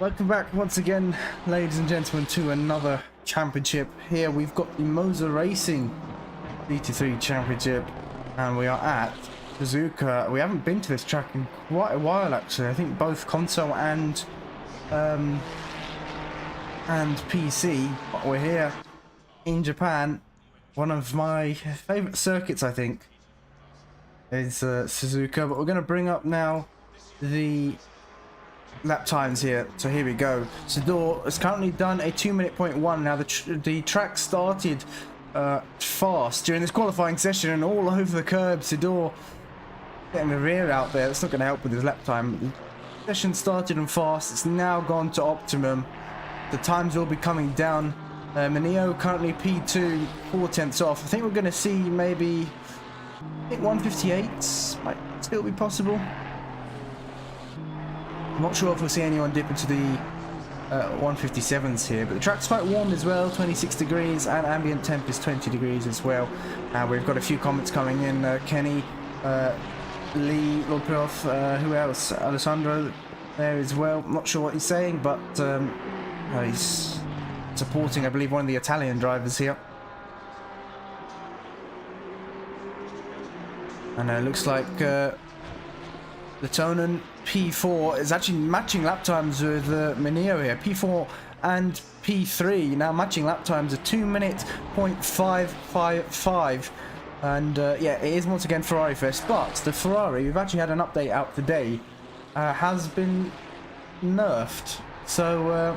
Welcome back once again, ladies and gentlemen, to another championship. Here we've got the MOZA Racing GT3 Championship, and we are at Suzuka. We haven't been to this track in quite a while, actually. I think both console and PC, but we're here in Japan. One of my favourite circuits, I think, is Suzuka. But we're going to bring up now the lap times here. So here we go. Sador has currently done a 2:01. Now the track started fast during this qualifying session and all over the curb. Sador getting the rear out there. That's not going to help with his lap time. The session started and fast. It's now gone to optimum. The times will be coming down. Manio currently P2, 4/10 off. I think we're going to see maybe, I think 158 might still be possible. I'm not sure if we'll see anyone dip into the 157s here, but the track's quite warm as well, 26 degrees, and ambient temp is 20 degrees as well. We've got a few comments coming in. Kenny, Lee, Lordprof, who else? Alessandro there as well. I'm not sure what he's saying, but he's supporting, I believe, one of the Italian drivers here. And it looks like Letonen P4 is actually matching lap times with Mineo here. P4 and P3 now matching lap times of 2:05.55. And yeah, it is once again Ferrari Fest, but the Ferrari, we've actually had an update out today, has been nerfed. So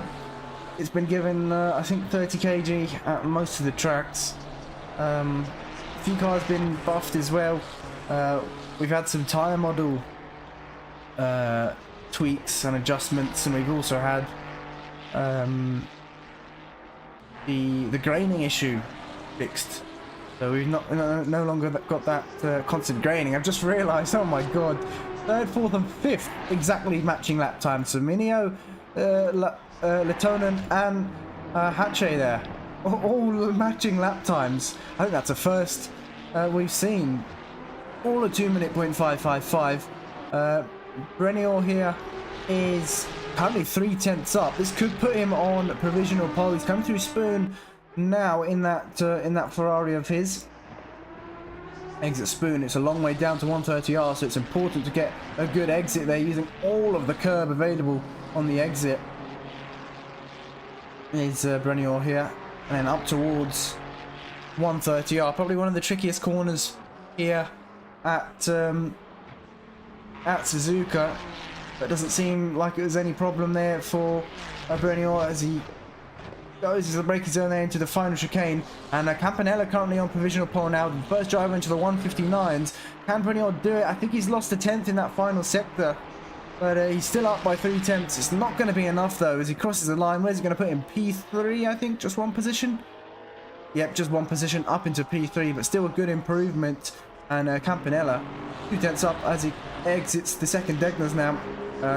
it's been given, I think, 30 kg at most of the tracks. A few cars been buffed as well. We've had some tyre model tweaks and adjustments, and we've also had the graining issue fixed. So we've no longer got that constant graining. I've just realised, oh my god, 3rd, 4th and 5th exactly matching lap time. So Mineo, Letonen and Hooschii there, all matching lap times. I think that's a first we've seen. All at 2:05.55. Brenior here is currently 3/10 up. This could put him on provisional pole. He's coming through Spoon now in that Ferrari of his. Exit Spoon. It's a long way down to 130R, so it's important to get a good exit there, using all of the curb available on the exit. Is Brenior here, and then up towards 130R. Probably one of the trickiest corners here at Suzuka, but it doesn't seem like there's any problem there for Brenior as he goes into the braking zone there into the final chicane. And Campanella currently on provisional pole now, the first driver into the 159s. Can Brenior do it? I think he's lost a 10th in that final sector, but he's still up by 3/10. It's not going to be enough though as he crosses the line. Where's he going to put him? P3, I think, just one position. Yep, just one position up into P3, but still a good improvement. And Campanella 2/10 up as he exits the second Degnas now.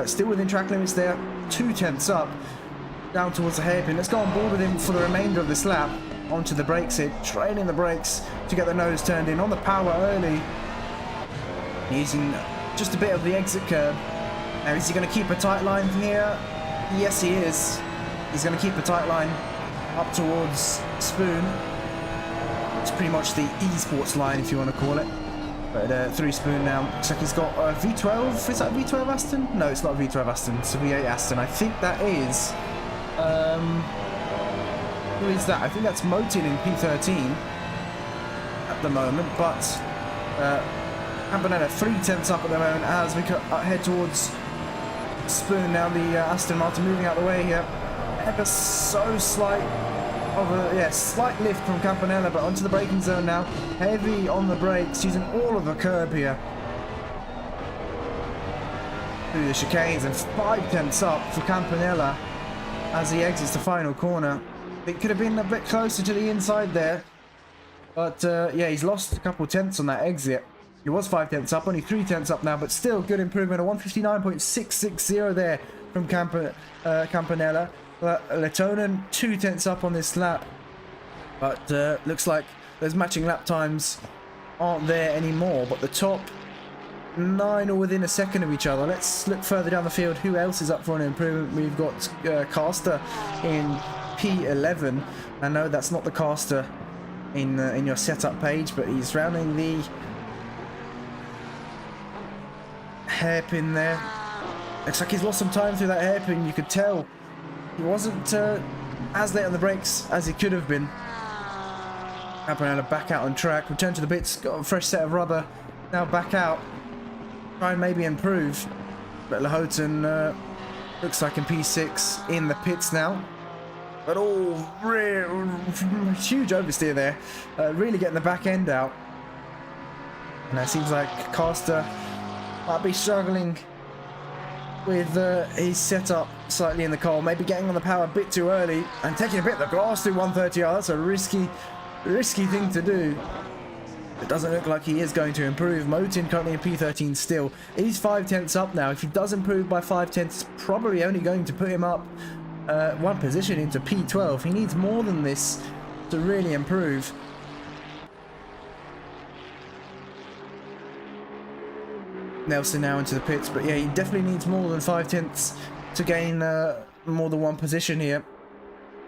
Still within track limits there, 2/10 up, down towards the hairpin. Let's go on board with him for the remainder of this lap. Onto the brakes here, training the brakes to get the nose turned in. On the power early, using just a bit of the exit curb. Now, is he going to keep a tight line here? Yes, he is. He's going to keep a tight line up towards Spoon. It's pretty much the esports line, if you want to call it. But through Spoon now. Looks like he's got a V12. Is that a V12 Aston? No, it's not a V12 Aston. It's a V8 Aston. I think that is... who is that? I think that's Motin in P13 at the moment. But Campanella 3/10 up at the moment as we head towards Spoon now. The Aston Martin moving out of the way here. Ever so slight of a slight lift from Campanella, but onto the braking zone now. Heavy on the brakes, using all of the curb here through the chicanes, and 5/10 up for Campanella as he exits the final corner. It could have been a bit closer to the inside there, but yeah, he's lost a couple tenths on that exit. He was 5/10 up, only 3/10 up now, but still good improvement. A 159.660 there from Campanella. Letonen 2/10 up on this lap, but looks like those matching lap times aren't there anymore. But the top 9 or within a second of each other. Let's look further down the field. Who else is up for an improvement? We've got Caster in P11. I know that's not the Caster in your setup page, but he's rounding the hairpin there. Looks like he's lost some time through that hairpin. You could tell he wasn't as late on the brakes as he could have been. Campanella back out on track, return to the pits, got a fresh set of rubber, now back out, try and maybe improve. But Houghton looks like in P6 in the pits now. But huge oversteer there, really getting the back end out. And it seems like Caster might be struggling with his setup slightly in the coal, maybe getting on the power a bit too early and taking a bit of the grass through 130R. That's a risky thing to do. It doesn't look like he is going to improve. Motin currently in P13 still. He's 5/10 up now. If he does improve by 5/10, it's probably only going to put him up one position into P12. He needs more than this to really improve. Nelson now into the pits, but yeah, he definitely needs more than 5/10 to gain more than one position here.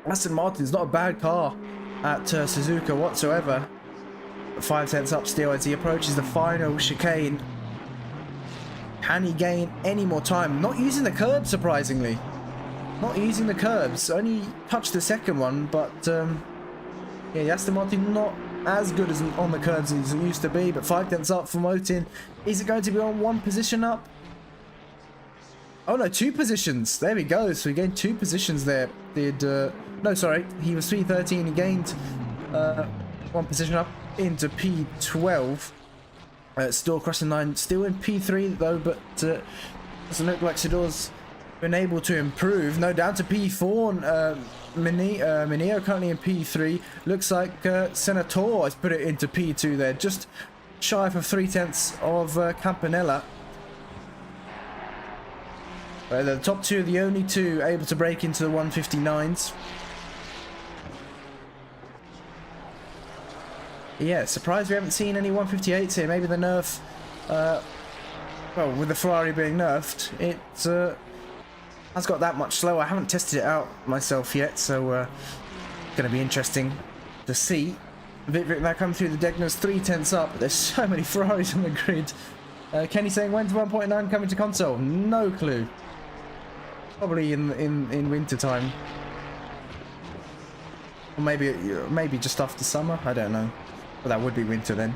Aston Martin's not a bad car at Suzuka whatsoever. 5/10 up still as he approaches the final chicane. Can he gain any more time? Not using the curb, surprisingly. Not using the curbs. Only touched the second one, but yeah, Aston Martin not as good as on the curbs as it used to be. But 5/10 up for Motin. Is it going to be on one position up? Oh no, 2 positions. There we go. So he gained 2 positions there. No, sorry, he was P13. He gained 1 position up into P12. Still crossing 9, still in P3 though, but doesn't look like Sidor's been able to improve. No, down to P4. Mineo currently in P3. Looks like Senator has put it into P2 there, just shy of 3/10 of Campanella. The top 2 are the only 2 able to break into the 159s. Yeah, surprised we haven't seen any 158s here. Maybe the nerf, well, with the Ferrari being nerfed, it has got that much slower. I haven't tested it out myself yet, so going to be interesting to see. Vic now come through the Degnas 3/10 up. There's so many Ferraris on the grid. Kenny saying, when's 1.9 coming to console? No clue. Probably in winter time, or maybe just after summer. I don't know. But that would be winter then.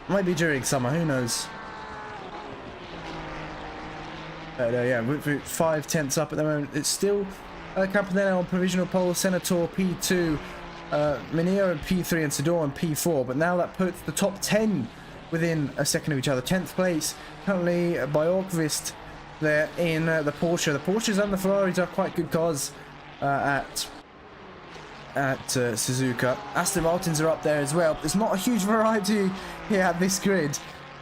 Maybe during summer. Who knows? Yeah, 5/10 up at the moment. It's still Campanella on provisional pole, Senator P2, Mineo in P3, and Sidor in P4. But now that puts the top 10 within a second of each other. 10th place currently by Orkvist there in the Porsche. The Porsches and the Ferraris are quite good cars at Suzuka. Aston Martins are up there as well. There's not a huge variety here at this grid,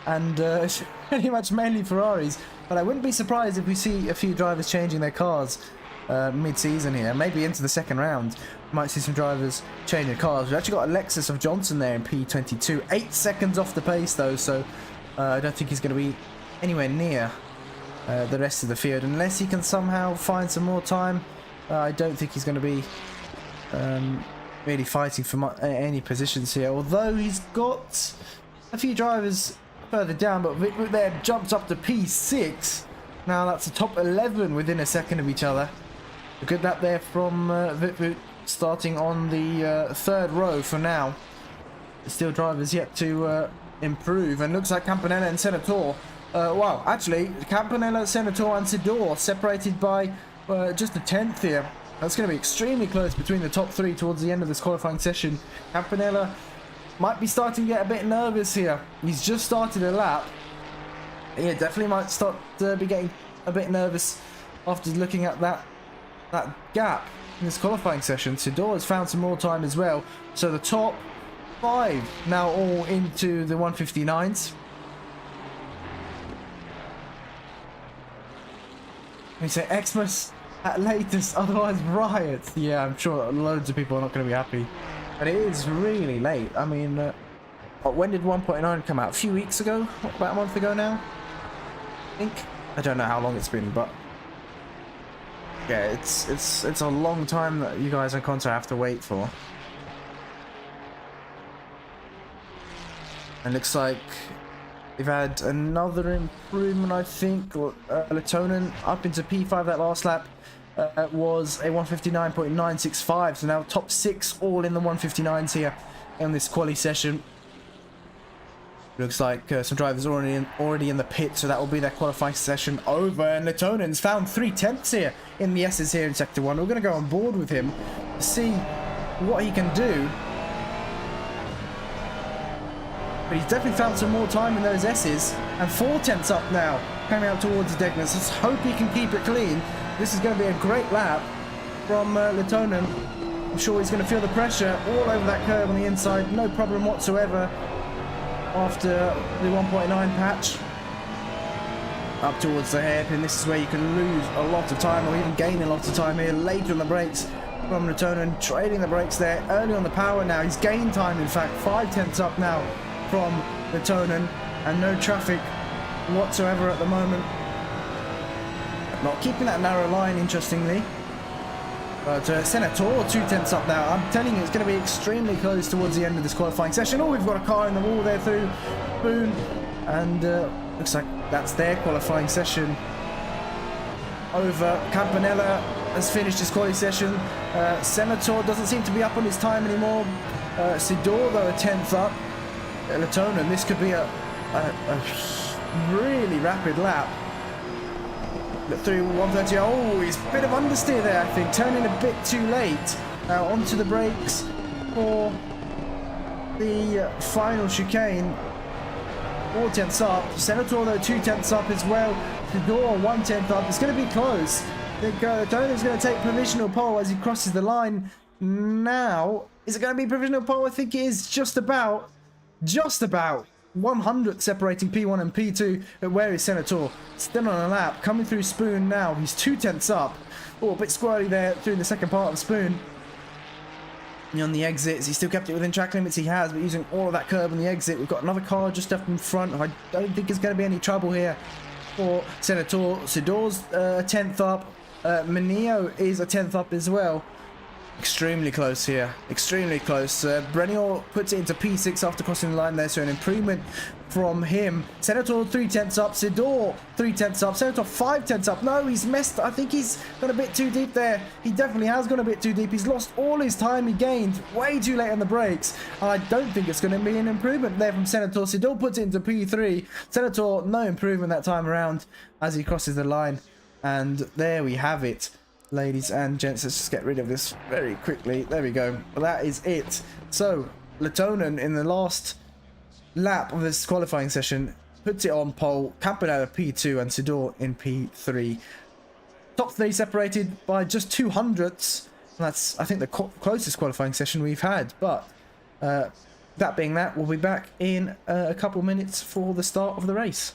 and it's pretty much mainly Ferraris. But I wouldn't be surprised if we see a few drivers changing their cars mid-season here. Maybe into the second round, might see some drivers changing cars. We've actually got a Lexus of Johnson there in P22. 8 seconds off the pace though, so I don't think he's going to be anywhere near the rest of the field unless he can somehow find some more time. I don't think he's going to be really fighting for any positions here, although he's got a few drivers further down. But Vic there jumps up to P6. Now that's the top 11 within a second of each other. A good lap there from Vic, starting on the 3rd row for now. There's still drivers yet to improve, and looks like Campanella and Senator. Wow, actually Campanella, Senator and Sidor separated by just a 10th here. That's going to be extremely close between the top 3 towards the end of this qualifying session. Campanella might be starting to get a bit nervous here. He's just started a lap. Yeah, definitely might start to be getting a bit nervous after looking at that gap in this qualifying session. Sidor has found some more time as well. So the top 5 now all into the 159s. We say Xmas at latest, otherwise riots. Yeah, I'm sure loads of people are not going to be happy. But it is really late. I mean, when did 1.9 come out? A few weeks ago? About a month ago now? I think. I don't know how long it's been, but yeah, it's a long time that you guys on console have to wait for. And looks like they've had another improvement, I think. Latonen up into P5 that last lap was a 159.965, so now top 6 all in the 159s here in this quali session. Looks like some drivers already in the pit, so that will be their qualifying session over. And Latonen's found 3/10 here in the S's here in Sector 1. We're going to go on board with him to see what he can do. But he's definitely found some more time in those S's. And 4/10 up now, coming out towards the Degners. Let's hope he can keep it clean. This is going to be a great lap from Latonen. I'm sure he's going to feel the pressure all over that curve on the inside. No problem whatsoever. After the 1.9 patch up towards the hairpin, this is where you can lose a lot of time or even gain a lot of time here later on the brakes from Latonen, trading the brakes there early on the power. Now he's gained time, in fact 5/10 up now from Latonen, and no traffic whatsoever at the moment. Not keeping that narrow line, interestingly. But Senator 2/10 up now. I'm telling you, it's going to be extremely close towards the end of this qualifying session. Oh, we've got a car in the wall there through Boone. And looks like that's their qualifying session over. Campanella has finished his qualifying session. Senator doesn't seem to be up on his time anymore. Sidor, though, a 10th up. Latonen, this could be a really rapid lap. Through 130. Oh, he's a bit of understeer there, I think. Turning a bit too late. Now onto the brakes for the final chicane. 4/10 up. Senator, though, 2/10 up as well. Sidor 1/10 up. It's going to be close. I think Latone's going to take provisional pole as he crosses the line. Now, is it going to be provisional pole? I think it is just about 100 separating P1 and P2. But where is Senator? Still on a lap, coming through Spoon now. He's 2/10 up. Oh, a bit squirrely there through the second part of Spoon. And on the exits, he still kept it within track limits. He has, but using all of that curb on the exit. We've got another car just up in front. I don't think there's going to be any trouble here for Senator. Sidor's 10th up. Manio is a 10th up as well. Extremely close here, extremely close. Brenior puts it into P6 after crossing the line there, so an improvement from him. Senator 3/10 up, Sidor 3/10 up, Senator 5/10 up. No, he's messed. I think he's gone a bit too deep there. He definitely has gone a bit too deep. He's lost all his time he gained way too late on the brakes. And I don't think it's going to be an improvement there from Senator. Sidor puts it into P3. Senator, no improvement that time around as he crosses the line. And there we have it. Ladies and gents, let's just get rid of this very quickly. There we go. Well, that is it. So, Latonen in the last lap of this qualifying session puts it on pole. Campanella P2 and Sidor in P3. Top 3 separated by just 200ths. That's, I think, the closest qualifying session we've had. But that being that, we'll be back in a couple minutes for the start of the race.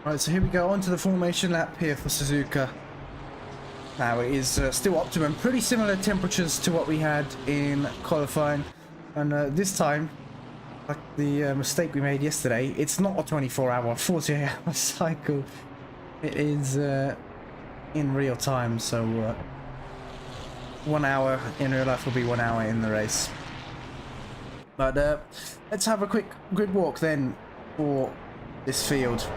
Right, so here we go, onto the formation lap here for Suzuka. Now it is still optimum, pretty similar temperatures to what we had in qualifying, and this time, like the mistake we made yesterday, it's not a 24-hour, 48-hour cycle. It is in real time, so 1 hour in real life will be 1 hour in the race. But let's have a quick grid walk then for this field.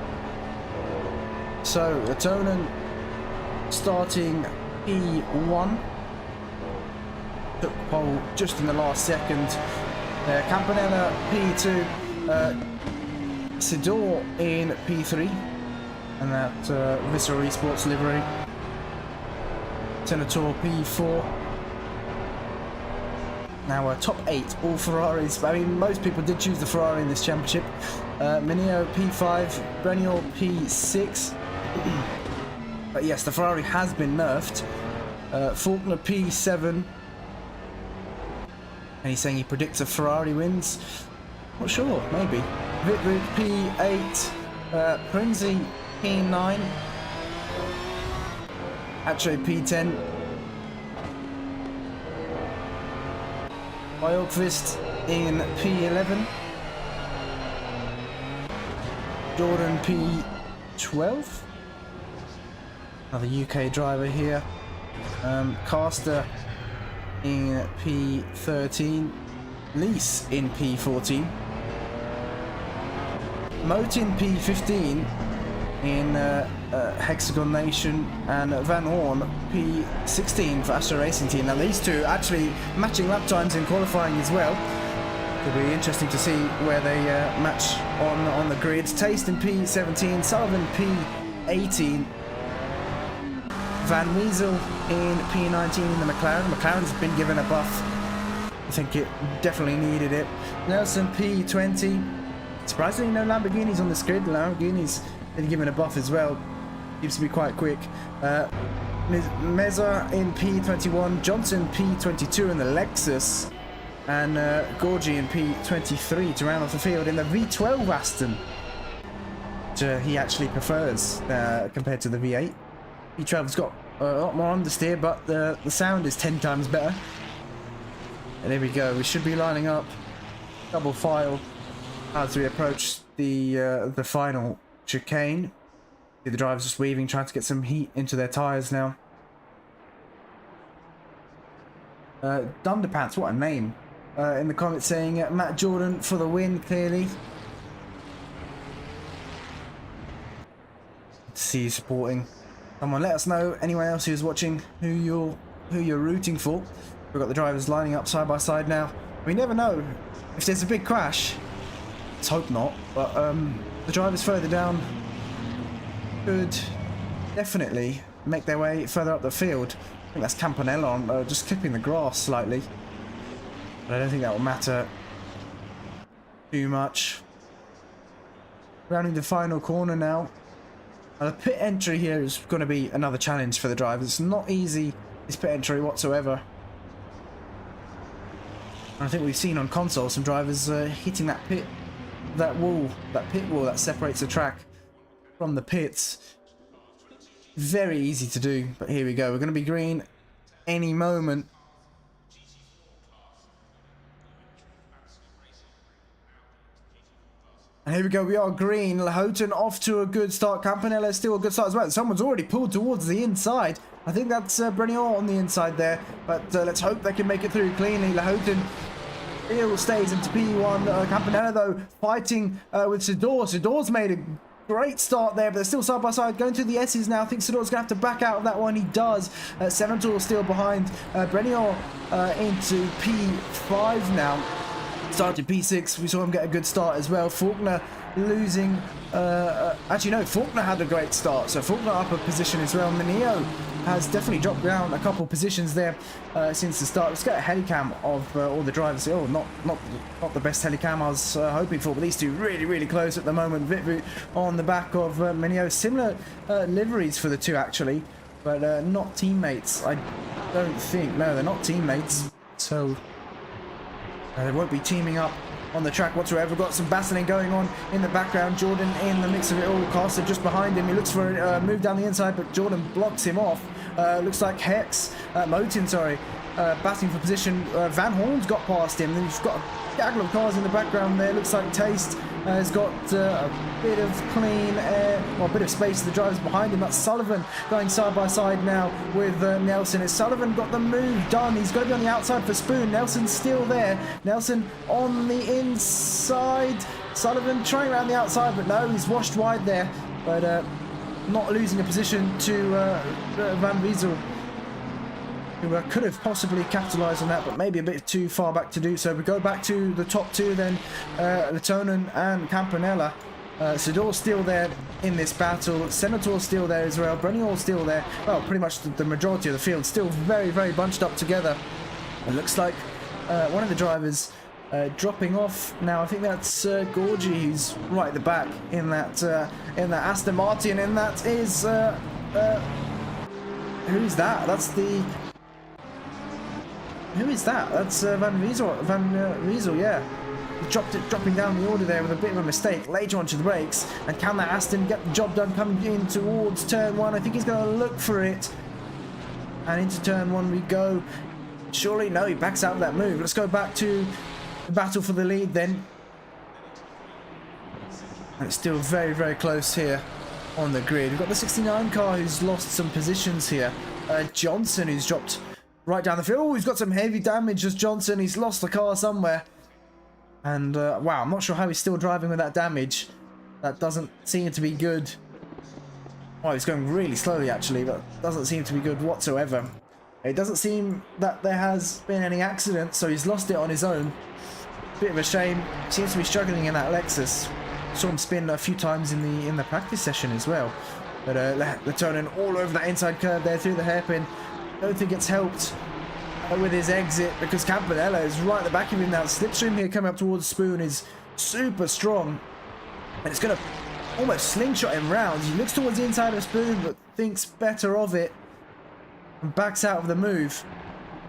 So Atonen starting P1, took pole just in the last second. Campanella P2, Sidor in P3, and that Visceral Esports livery. Senator P4. Now top 8, all Ferraris. I mean, most people did choose the Ferrari in this championship. Mineo P5, Brenier P6. But yes, the Ferrari has been nerfed. Faulkner P7. And he's saying he predicts a Ferrari wins. Not sure, maybe. Vitbut P8. Prinzi P9. Acho P10. Bjorkvist in P11. Jordan P12. Another UK driver here. Caster in P13. Lease in P14. Motin P15 in Hexagon Nation, and Van Hoorn P16 for Assetto Racing Team. Now these two actually matching lap times in qualifying as well. It'll be interesting to see where they match on the grid. Taste in P17, Sullivan P18, Van Weasel in P19 in the McLaren. McLaren's been given a buff. I think it definitely needed it. Nelson P20. Surprisingly, no Lamborghinis on this grid. Lamborghini's been given a buff as well. Seems to be quite quick. Meza in P21, Johnson P22 in the Lexus, and Gorgie in P23 to round off the field in the V12 Aston, which he actually prefers compared to the V8. V12's got a lot more understeer, but the sound is 10 times better. And there we go. We should be lining up double file as we approach the final chicane. The drivers just weaving, trying to get some heat into their tyres now. Dunderpants, what a name. In the comments saying Matt Jordan for the win, clearly. See you supporting. Someone let us know, anyone else who's watching, who you're rooting for. We've got the drivers lining up side by side now. We never know if there's a big crash. Let's hope not, but the drivers further down could definitely make their way further up the field. I think that's Campanella on just clipping the grass slightly, but I don't think that will matter too much. Rounding the final corner now. The pit entry here is going to be another challenge for the drivers. It's not easy, this pit entry whatsoever. I think we've seen on console some drivers hitting that pit wall that separates the track from the pits. Very easy to do, but here we go. We're going to be green any moment. And here we go, we are green. Houghton off to a good start. Campanella still a good start as well. Someone's already pulled towards the inside. I think that's Brenier on the inside there, but let's hope they can make it through cleanly. Houghton still stays into P1. Campanella though fighting with Sidor. Sidor's made a great start there, but they're still side by side. Going to the S's now. I think Sidor's going to have to back out of that one. He does. Senator still behind. Brenier into P5 now. Started P6. We saw him get a good start as well. Faulkner losing. Actually, no, Faulkner had a great start. So Faulkner up a position as well. Mineo has definitely dropped down a couple positions there since the start. Let's get a helicam of all the drivers. Oh, not the best helicam I was hoping for, but these two really close at the moment. Vitbut on the back of Mineo. Similar liveries for the two actually, but not teammates. I don't think. No, they're not teammates. So they won't be teaming up on the track whatsoever. Got some battling going on in the background. Jordan in the mix of it all. Corsa just behind him. He looks for a move down the inside, but Jordan blocks him off. Looks like Motin, sorry, batting for position. Van Hoorn's got past him. Then you've got a gaggle of cars in the background there. Looks like Taste has got a bit of clean air, or a bit of space. The drivers behind him. That's Sullivan going side by side now with Nelson. Has Sullivan got the move done? He's got to be on the outside for Spoon. Nelson's still there. Nelson on the inside. Sullivan trying around the outside, but no, he's washed wide there. But not losing a position to Van Wezel, who could have possibly capitalised on that, but maybe a bit too far back to do so. We go back to the top two then, Latonen and Campanella. Sidor's still there in this battle. Senator's still there as well. Brenior's still there. Well, pretty much the majority of the field still very, very bunched up together. It looks like one of the drivers dropping off now. I think that's Gorgie, who's right at the back in that Aston Martin, and that is who's that? That's the who is that? That's Van Wezel, yeah. Dropping down the order there with a bit of a mistake later onto the brakes. And can that Aston get the job done coming in towards turn one? I think he's going to look for it. And into turn one we go. Surely, no, he backs out of that move. Let's go back to the battle for the lead then. And it's still very, very close here on the grid. We've got the 69 car who's lost some positions here. Johnson, who's dropped right down the field. Oh, he's got some heavy damage as Johnson. He's lost the car somewhere. And, wow, I'm not sure how he's still driving with that damage. That doesn't seem to be good. Oh, he's going really slowly, actually. That doesn't seem to be good whatsoever. It doesn't seem that there has been any accident, so he's lost it on his own. Bit of a shame. Seems to be struggling in that Lexus. Saw him spin a few times in the practice session as well. But Latonen all over that inside curve there through the hairpin. Don't think it's helped with his exit, because Campanella is right at the back of him now. Slipstream here coming up towards Spoon is super strong, and it's going to almost slingshot him round. He looks towards the inside of Spoon, but thinks better of it and backs out of the move.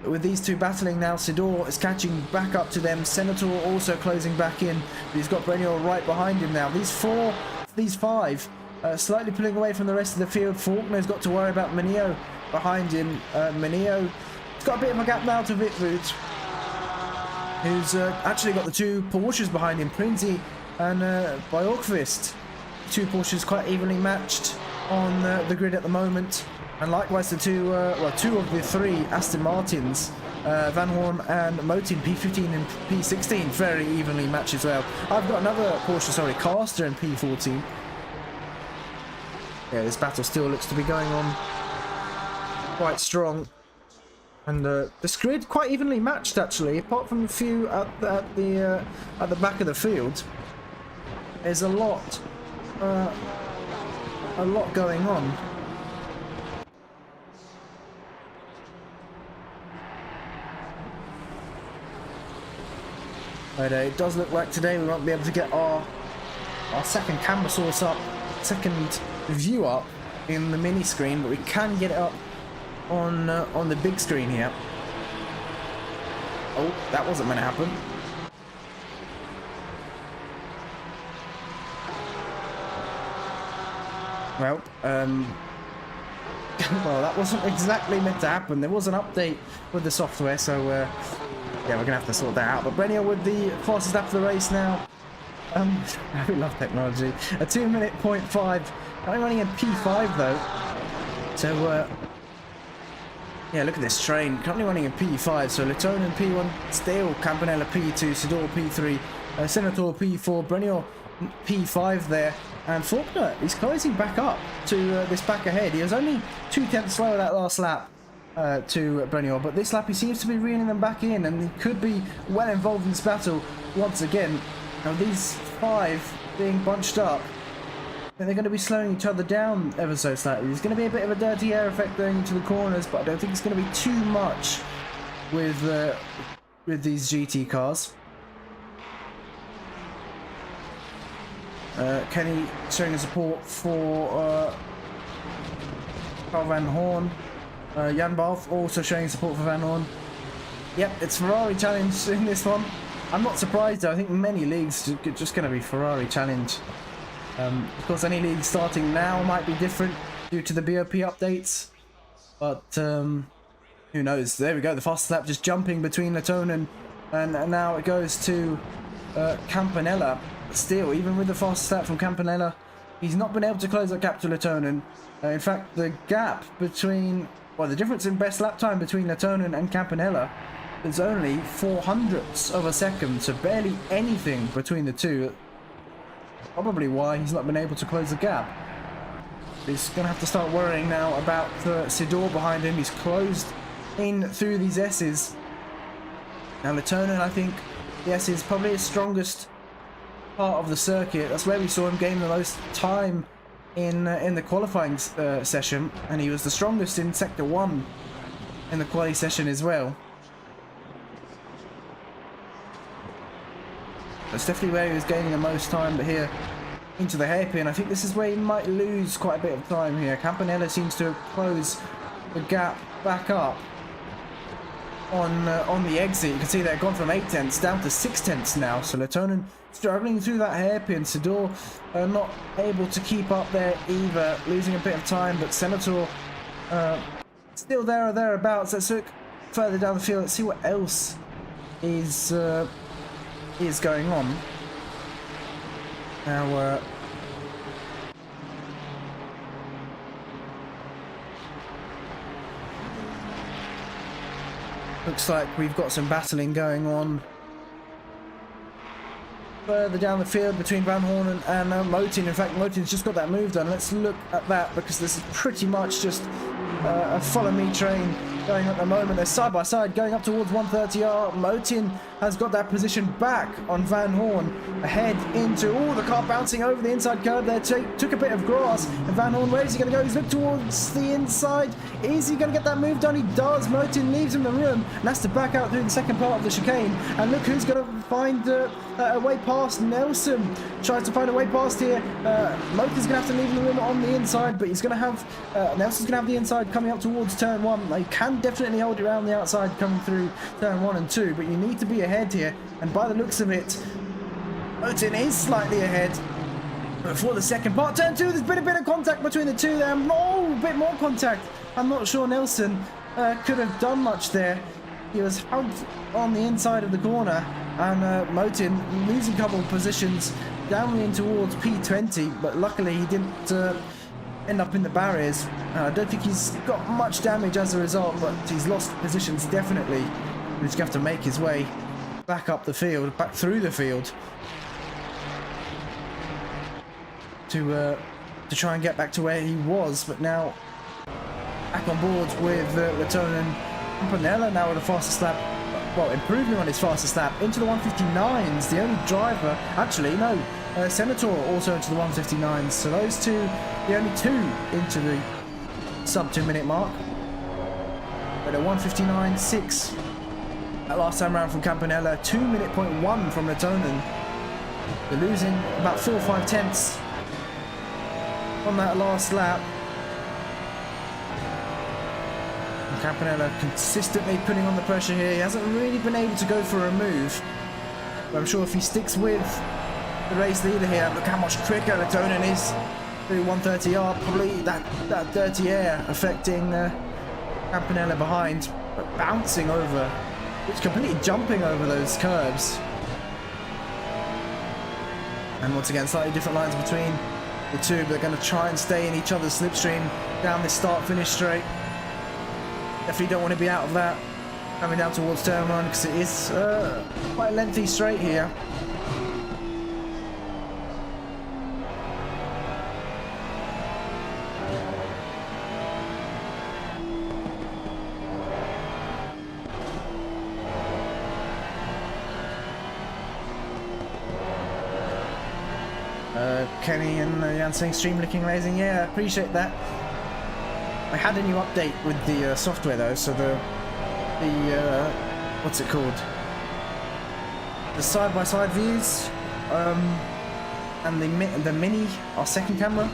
But with these two battling now, Sidor is catching back up to them. Senator also closing back in, but he's got Brenior right behind him now. These five slightly pulling away from the rest of the field. Faulkner's got to worry about Menio behind him. Menio, he's got a bit of a gap now to Wittwood, who's actually got the two Porsches behind him, Prinzi and Bjorkvist. Two Porsches quite evenly matched on the grid at the moment. And likewise the two of the three Aston Martins, Van Hoorn and Motin, P15 and P16, very evenly matched as well. I've got another Porsche, sorry, Caster and P14. Yeah, this battle still looks to be going on quite strong. And this grid quite evenly matched actually, apart from a few at the back of the field. There's a lot going on. But it does look like today we won't be able to get our second camera source up, second view up in the mini screen, but we can get it up on the big screen here. Oh, that wasn't going to happen. Well, well, that wasn't exactly meant to happen. There was an update with the software, so yeah, we're gonna have to sort that out. But Brenier with the fastest lap of the race now. We love technology. A 2-minute 0.5. Only running in P5 though. So yeah, look at this train. Currently running in P5. So Latonen P1 still, Campanella P2, Sidor P3, Senator P4, Brenier P5 there. And Faulkner is closing back up to this back ahead. He was only 2/10 slower that last lap to Brenier, but this lap he seems to be reeling them back in, and he could be well involved in this battle once again. Now these five being bunched up, they're going to be slowing each other down ever so slightly. There's going to be a bit of a dirty air effect going into the corners, but I don't think it's going to be too much with these GT cars. Kenny showing his support for Carl Van Hoorn. Jan Barth also showing support for Van Hoorn. Yep, it's Ferrari challenge in this one. I'm not surprised though. I think many leagues are just going to be Ferrari challenge. Of course, any league starting now might be different due to the BOP updates, but who knows? There we go, the fastest lap just jumping between Latonen, and now it goes to Campanella. Still, even with the fastest lap from Campanella, he's not been able to close that gap to Latonen. In fact, the gap between, well, the difference in best lap time between Latonen and Campanella is only 0.04 of a second, so barely anything between the two. Probably why he's not been able to close the gap. He's going to have to start worrying now about Sidor behind him. He's closed in through these S's. Now Latonen, I think the S is probably his strongest part of the circuit. That's where we saw him gain the most time in the qualifying session, and he was the strongest in Sector 1 in the quali session as well. That's definitely where he was gaining the most time, but here into the hairpin, I think this is where he might lose quite a bit of time here. Campanella seems to have closed the gap back up on the exit. You can see they've gone from 0.8 down to 0.6 now, so Latonen struggling through that hairpin. Sidor not able to keep up there either, losing a bit of time, but Senator still there or thereabouts. Let's look further down the field, let's see what else is going on. Now looks like we've got some battling going on further down the field between Van Hoorn and Motin. In fact, Motin's just got that move done. Let's look at that, because this is pretty much just a follow me train going at the moment. They're side by side going up towards 130R. Motin has got that position back on Van Hoorn, ahead into the car bouncing over the inside curb there. Took a bit of grass, and Van Hoorn, where is he going to go? He's looked towards the inside. Is he going to get that move done? He does. Motin leaves him the room and has to back out through the second part of the chicane. And look who's going to find a way past. Nelson tries to find a way past here. Motin's going to have to leave him the room on the inside, but he's going to have Nelson's going to have the inside coming up towards turn 1. They can definitely hold it around the outside coming through turn 1 and 2, but you need to be ahead here, and by the looks of it, Motin is slightly ahead for the second part. Turn 2, there's been a bit of contact between the two there. Oh, a bit more contact. I'm not sure Nelson could have done much there. He was hugged on the inside of the corner, and Motin losing a couple of positions down in towards P20, but luckily he didn't end up in the barriers. I don't think he's got much damage as a result, but he's lost positions definitely. He's going to have to make his way back up the field, back through the field, to try and get back to where he was. But now back on board with Latonen. Campanella now with the fastest lap, well, improving on his fastest lap into the 159s. The only driver, actually no, Senator also into the 159s. So those two, the only two into the sub 2 minute mark. But a 159.6 that last time around from Campanella, 2.1 from Latonen. They're losing about 4 or 5 tenths on that last lap. And Campanella consistently putting on the pressure here. He hasn't really been able to go for a move, but I'm sure if he sticks with the race leader here, look how much quicker Latonen is through 130R. Probably that dirty air affecting Campanella behind, but bouncing over, it's completely jumping over those curves. And once again, slightly different lines between the two, but they're going to try and stay in each other's slipstream down this start-finish straight. Definitely don't want to be out of that coming down towards turn 1, because it is quite a lengthy straight here. Kenny and Jan saying stream looking amazing. Yeah, I appreciate that. I had a new update with the software though, so the what's it called? The side-by-side views and the mini, our second camera,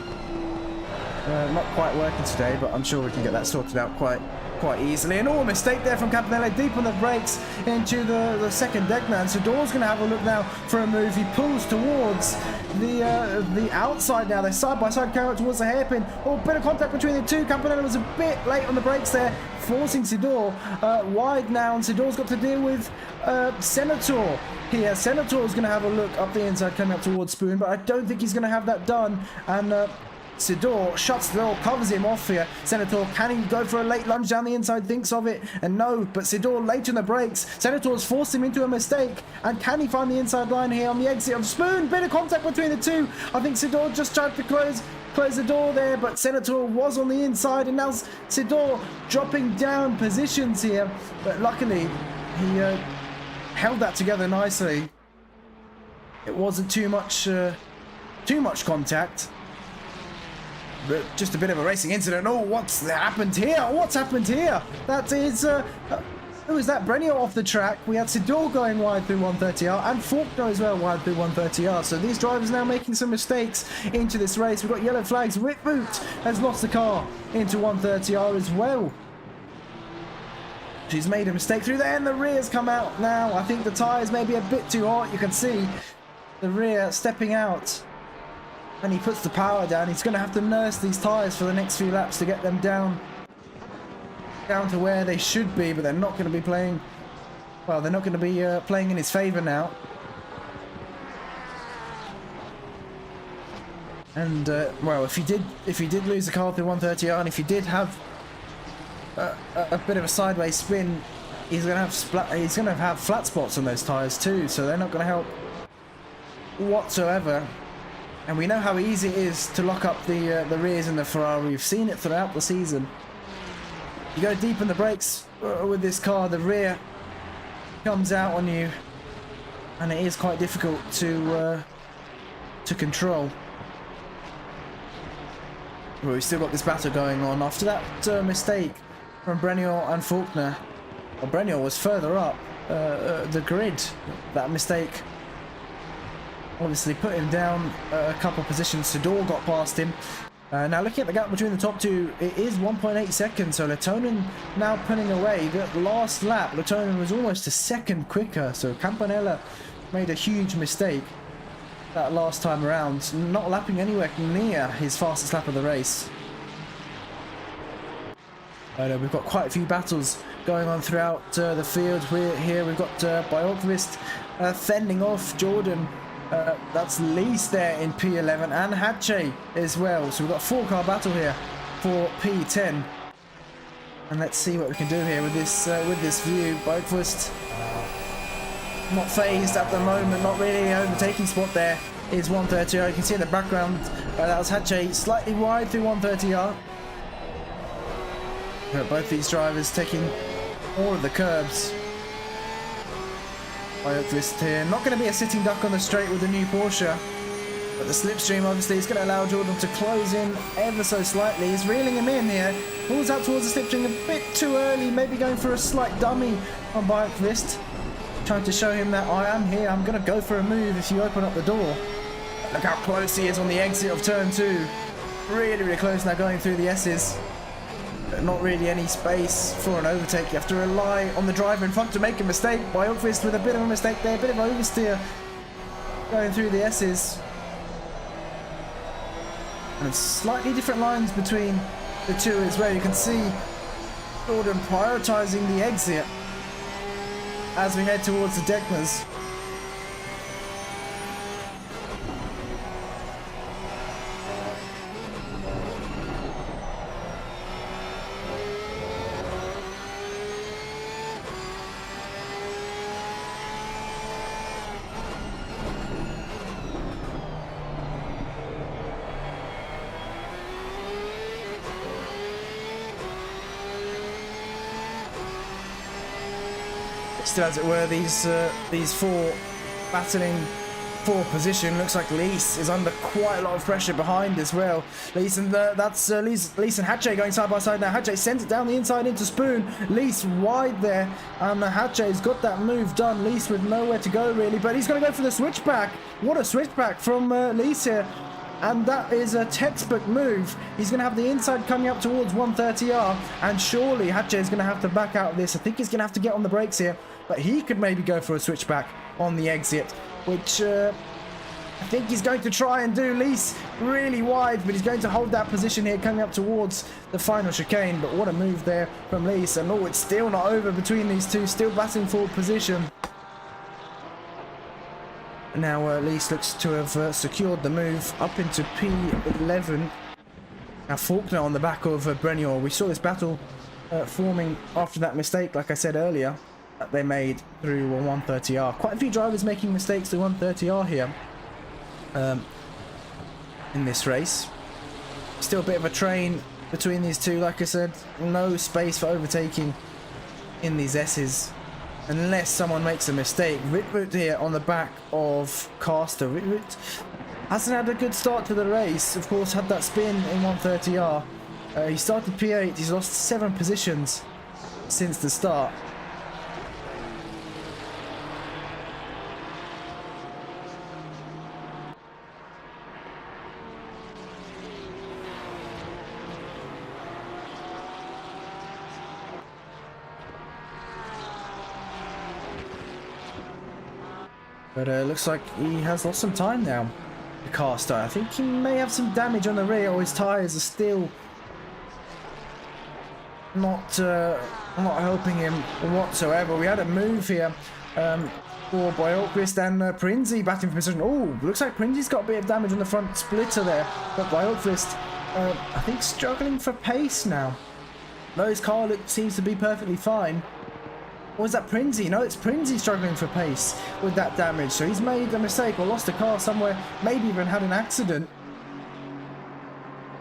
not quite working today, but I'm sure we can get that sorted out quite quite easily. And mistake there from Campanella, deep on the brakes into the second deck now. And Sidor's going to have a look now for a move. He pulls towards the outside now. They're side by side, carrying towards the hairpin. Oh, bit of contact between the two. Campanella was a bit late on the brakes there, forcing Sidor wide now. And Sidor's got to deal with Senator here. Senator's going to have a look up the inside, coming up towards Spoon, but I don't think he's going to have that done. And Sidor shuts the door, covers him off here. Senator, can he go for a late lunge down the inside? Thinks of it, and no, but Sidor late in the brakes. Senator's forced him into a mistake, and can he find the inside line here on the exit of Spoon? Bit of contact between the two. I think Sidor just tried to close the door there, but Senator was on the inside, and now Sidor dropping down positions here. But luckily, he held that together nicely. It wasn't too much contact. But just a bit of a racing incident. Oh, what's happened here? What's happened here? That is, who is that? Brenio off the track. We had Sidor going wide through 130R and Faulkner as well wide through 130R. So these drivers now making some mistakes into this race. We've got yellow flags. Whip Boot has lost the car into 130R as well. She's made a mistake through there, and the rear's come out now. I think the tyres may be a bit too hot. You can see the rear stepping out. And he puts the power down. He's going to have to nurse these tyres for the next few laps to get them down to where they should be, but they're not going to be playing, well, they're not going to be playing in his favour now. And well, if he did lose the car through 130R, and if he did have a bit of a sideways spin, he's going to have flat spots on those tyres too, so they're not going to help whatsoever. And we know how easy it is to lock up the rears in the Ferrari. We've seen it throughout the season. You go deep in the brakes with this car, the rear comes out on you, and it is quite difficult to control. Well, we've still got this battle going on after that mistake from Brenio and Faulkner. Well, Brenio was further up the grid. That mistake obviously put him down a couple positions. Sidor got past him. Now looking at the gap between the top two, it is 1.8 seconds, so Latonen now pulling away. The last lap, Latonen was almost a second quicker, so Campanella made a huge mistake that last time around, not lapping anywhere near his fastest lap of the race. We've got quite a few battles going on throughout the field. We've got Bjorkqvist fending off Jordan. That's Lees there in P11 and Hooschii as well. So we've got a 4-car battle here for P10. And let's see what we can do here with this view. Bjorkqvist not phased at the moment, not really an overtaking spot there. Is 130R. You can see in the background that was Hooschii slightly wide through 130R. But both these drivers taking all of the curbs. Bjorkqvist here, not going to be a sitting duck on the straight with the new Porsche, but the slipstream obviously is going to allow Jordan to close in ever so slightly. He's reeling him in here, pulls out towards the slipstream a bit too early, maybe going for a slight dummy on Bjorkqvist, trying to show him that I am here, I'm going to go for a move if you open up the door. Look how close he is on the exit of turn 2, really close now going through the S's. Not really any space for an overtake. You have to rely on the driver in front to make a mistake. Bjorkqvist with a bit of a mistake there, a bit of oversteer going through the S's. And slightly different lines between the two as well. You can see Jordan prioritising the exit as we head towards the Deckners. Still, as it were, these four battling for position. Looks like Lees is under quite a lot of pressure behind as well. Lees and that's Lees and Hooschii going side by side now. Hooschii sends it down the inside into Spoon. Lees wide there, and Hooschie's got that move done. Lees with nowhere to go really, but he's going to go for the switchback. What a switchback from Lees here. And that is a textbook move. He's going to have the inside coming up towards 130R, and surely Hooschii is going to have to back out of this. I think he's going to have to get on the brakes here, but he could maybe go for a switchback on the exit, which I think he's going to try and do. Lease really wide, but he's going to hold that position here coming up towards the final chicane. But what a move there from Lease, and oh, it's still not over between these two, still batting for position. Now Lease looks to have secured the move up into P11. Now Faulkner on the back of Brenier. We saw this battle forming after that mistake, like I said earlier, that they made through 130R. Quite a few drivers making mistakes through 130R here in this race. Still a bit of a train between these two, like I said. No space for overtaking in these S's, unless someone makes a mistake. Ritwood here on the back of Caster. Ritwood hasn't had a good start to the race. Of course, had that spin in 130R. He started P8. He's lost 7 positions since the start. But looks like he has lost some time now, the Caster. I think he may have some damage on the rear, or his tyres are still not helping him whatsoever. We had a move here for Bjorkqvist and Prinzi batting for position. Oh, looks like Prinzi's got a bit of damage on the front splitter there, but Bjorkqvist, I think, struggling for pace now. Though his car seems to be perfectly fine. Or is that Prinzi? No, it's Prinzi struggling for pace with that damage. So he's made a mistake or lost a car somewhere, maybe even had an accident.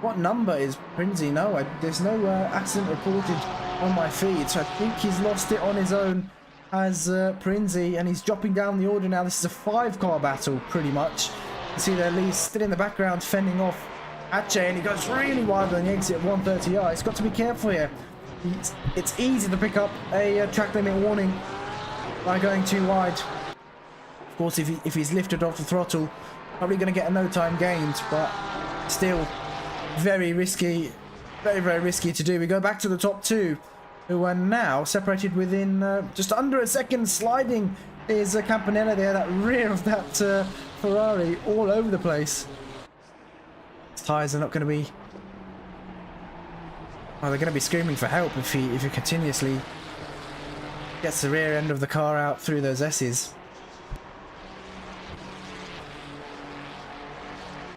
What number is Prinzi? No, there's no accident reported on my feed. So I think he's lost it on his own as Prinzi, and he's dropping down the order now. This is a 5-car battle, pretty much. You see there, Lee's still in the background, fending off Hooschii, and he goes really wide on the exit of 130R. He's got to be careful here. It's easy to pick up a track limit warning by going too wide. Of course, if he's lifted off the throttle, probably going to get a no time gained, but still very risky, very risky to do. We go back to the top 2, who are now separated within just under a second. Sliding is Campanella there, that rear of that Ferrari all over the place. His tyres are not going to be... Well, they're going to be screaming for help if he continuously gets the rear end of the car out through those S's.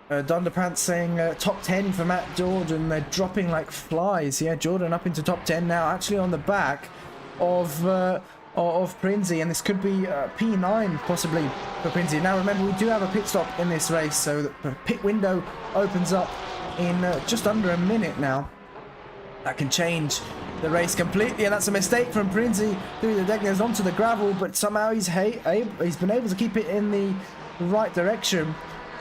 Dunderpants saying top 10 for Matt Jordan. They're dropping like flies. Yeah, Jordan up into top 10 now, actually on the back of Prinzi, and this could be P9 possibly for Prinzi. Now remember, we do have a pit stop in this race, so the pit window opens up in just under a minute now. That can change the race completely, and that's a mistake from Prinzi through the Degners onto the gravel, but somehow he's been able to keep it in the right direction,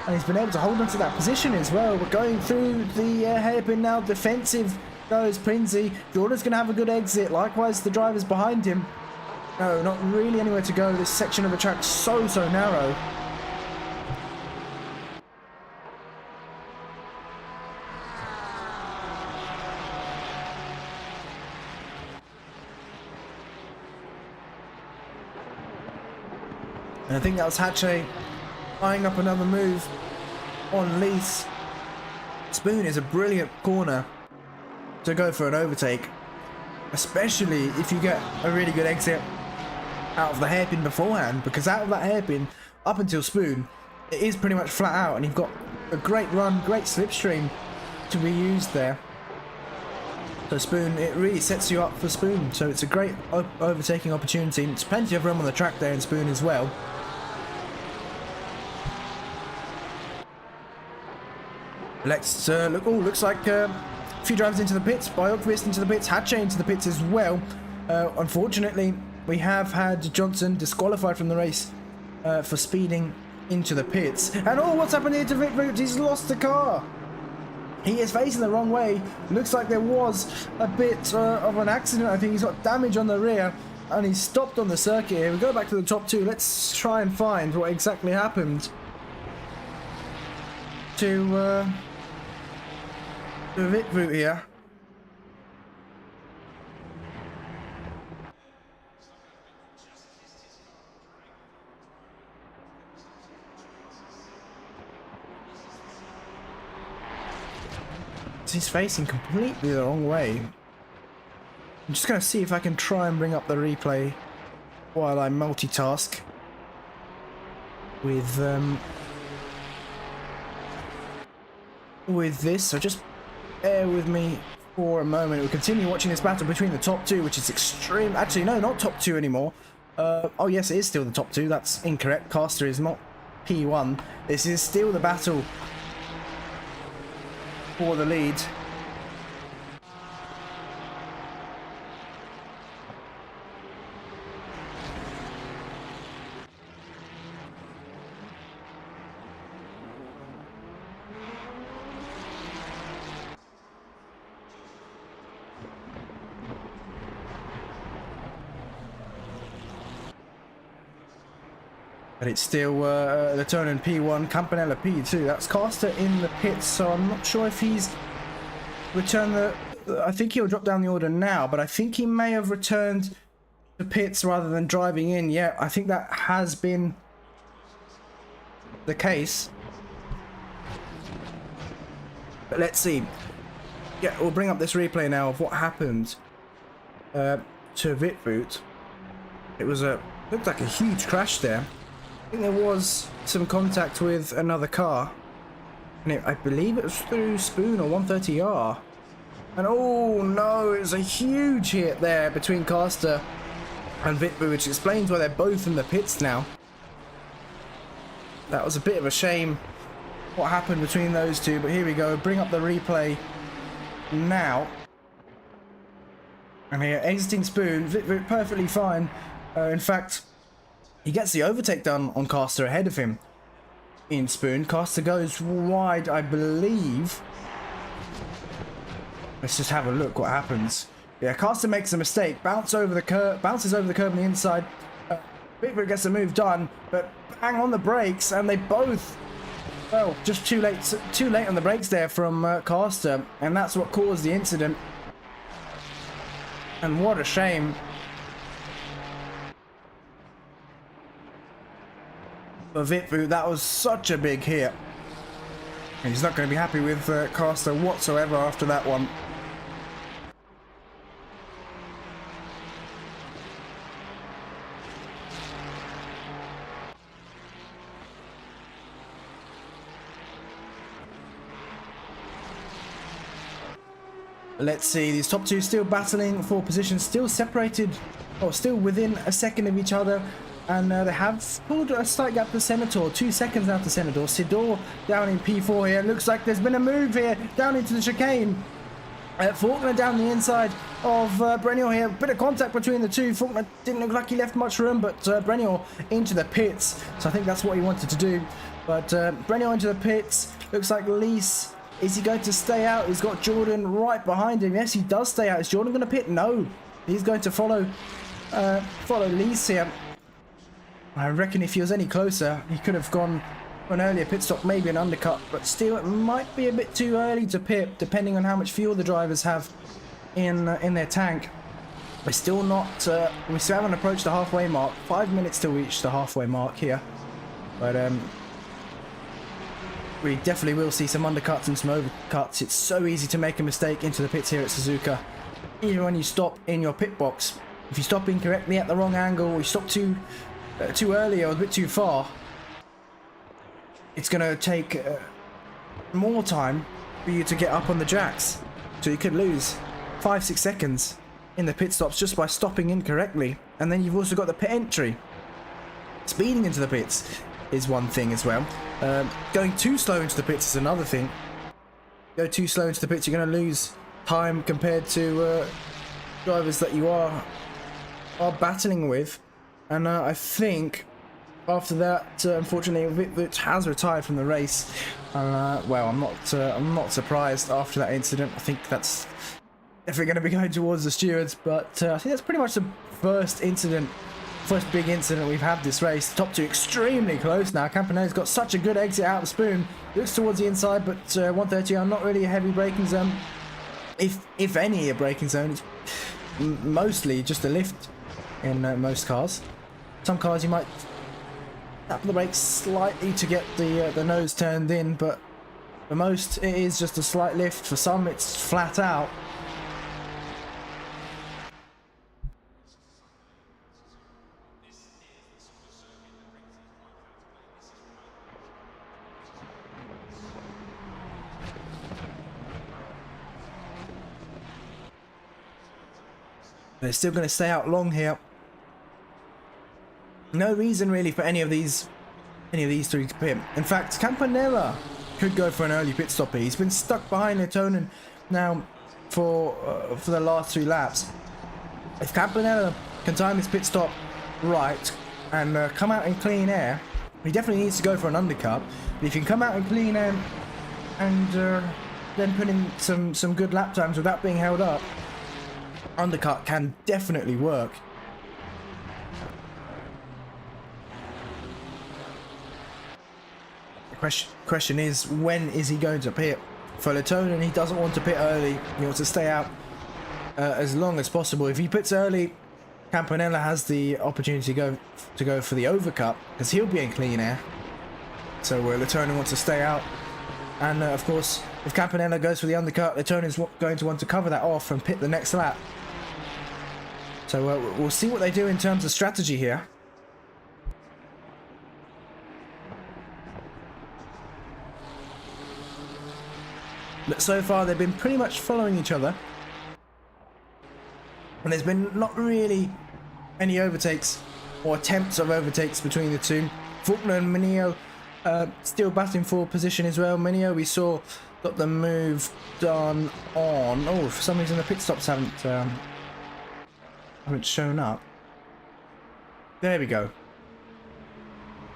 and he's been able to hold on to that position as well. We're going through the hairpin now. Defensive goes Prinzi. Jordan's going to have a good exit, likewise the drivers behind him. No, not really anywhere to go. This section of the track so narrow. And I think that was Hooschii eyeing up another move on Lease. Spoon is a brilliant corner to go for an overtake, especially if you get a really good exit out of the hairpin beforehand, because out of that hairpin up until Spoon, it is pretty much flat out, and you've got a great run, great slipstream to be used there. So Spoon, it really sets you up for Spoon, so it's a great overtaking opportunity. There's plenty of room on the track there in Spoon as well. Let's look. Oh, looks like a few drivers into the pits. Bjorkqvist into the pits. Hooschii into the pits as well. Unfortunately, we have had Johnson disqualified from the race for speeding into the pits. And oh, what's happened here to Ritwood? He's lost the car. He is facing the wrong way. Looks like there was a bit of an accident. I think he's got damage on the rear, and he's stopped on the circuit here. We go back to the top 2. Let's try and find what exactly happened. to Vitvoot here. He's facing completely the wrong way. I'm just going to see if I can try and bring up the replay while I multitask with this. So just bear with me for a moment. We'll continue watching this battle between the top two, which is extreme. Actually, no, not top two anymore. Oh yes, it is still the top two. That's incorrect. Caster is not P1. This is still the battle for the lead. But it's still the turn in P1, Campanella P2. That's Caster in the pits, so I'm not sure if he's returned the... I think he'll drop down the order now, but I think he may have returned to pits rather than driving in. Yeah, I think that has been the case. But let's see. Yeah, we'll bring up this replay now of what happened to Vitvoot. It was looked like a huge crash there. I think there was some contact with another car, and I believe it was through Spoon or 130R. And oh no, it was a huge hit there between Caster and Vitvoot, which explains why they're both in the pits now. That was a bit of a shame what happened between those two, but here we go. Bring up the replay now. And here, exiting Spoon, Vitvoot perfectly fine. In fact, he gets the overtake done on Caster ahead of him in Spoon. Caster goes wide, I believe. Let's just have a look what happens. Yeah, Caster makes a mistake, bounces over the curb on the inside. Vitvoot gets the move done, but bang on the brakes, and they both, well, just too late on the brakes there from Caster, and that's what caused the incident. And what a shame. For Vitvoot, that was such a big hit. And he's not going to be happy with Caster whatsoever after that one. Let's see, these top two still battling for position, still separated, or still within a second of each other. And they have pulled a slight gap to Senator, 2 seconds out to Senator. Sidor down in P4 here. Looks like there's been a move here down into the chicane. Faulkner down the inside of Brenier here. Bit of contact between the two. Faulkner didn't look like he left much room, but Brenier into the pits. So I think that's what he wanted to do. But Brenier into the pits. Looks like Lease. Is he going to stay out? He's got Jordan right behind him. Yes, he does stay out. Is Jordan going to pit? No. He's going to follow Lease here. I reckon if he was any closer, he could have gone for an earlier pit stop, maybe an undercut, but still it might be a bit too early to pit, depending on how much fuel the drivers have in their tank. We're still not, we still haven't approached the halfway mark. 5 minutes to reach the halfway mark here, but we definitely will see some undercuts and some overcuts. It's so easy to make a mistake into the pits here at Suzuka, even when you stop in your pit box. If you stop incorrectly at the wrong angle, or you stop too early or a bit too far, it's going to take more time for you to get up on the jacks. So you could lose 5-6 seconds in the pit stops just by stopping incorrectly. And then you've also got the pit entry. Speeding into the pits is one thing as well. Going too slow into the pits is another thing. Go too slow into the pits, you're going to lose time compared to drivers that you are battling with. And I think after that, unfortunately, Vitvoot has retired from the race. Well, I'm not surprised after that incident. I think that's definitely going to be going towards the stewards. But I think that's pretty much the first incident first big incident we've had this race. The top two extremely close now. Campanella's got such a good exit out of the spoon. Looks towards the inside, but 130 are not really a heavy braking zone. If any a braking zone, it's mostly just a lift in most cars. Some cars you might tap the brakes slightly to get the nose turned in, but for most it is just a slight lift. For some it's flat out. They're still going to stay out long here. No reason really for any of these three to pit. In fact, Campanella could go for an early pit stop here. He's been stuck behind Letonen now for the last 3 laps. If Campanella can time his pit stop right and come out in clean air, he definitely needs to go for an undercut. But if he can come out in clean air and then put in some good lap times without being held up, undercut can definitely work. The question is, when is he going to pit? For Letonen, he doesn't want to pit early. He wants to stay out as long as possible. If he pits early, Campanella has the opportunity to go for the overcut because he'll be in clean air. So Letonen wants to stay out, and of course, if Campanella goes for the undercut, Letonen's going to want to cover that off and pit the next lap. So we'll see what they do in terms of strategy here. But so far they've been pretty much following each other, and there's been not really any overtakes or attempts of overtakes between the two. Faulkner and Mineo still battling for position as well. Mineo, we saw, got the move done on. Oh, for some reason the pit stops haven't shown up. There we go.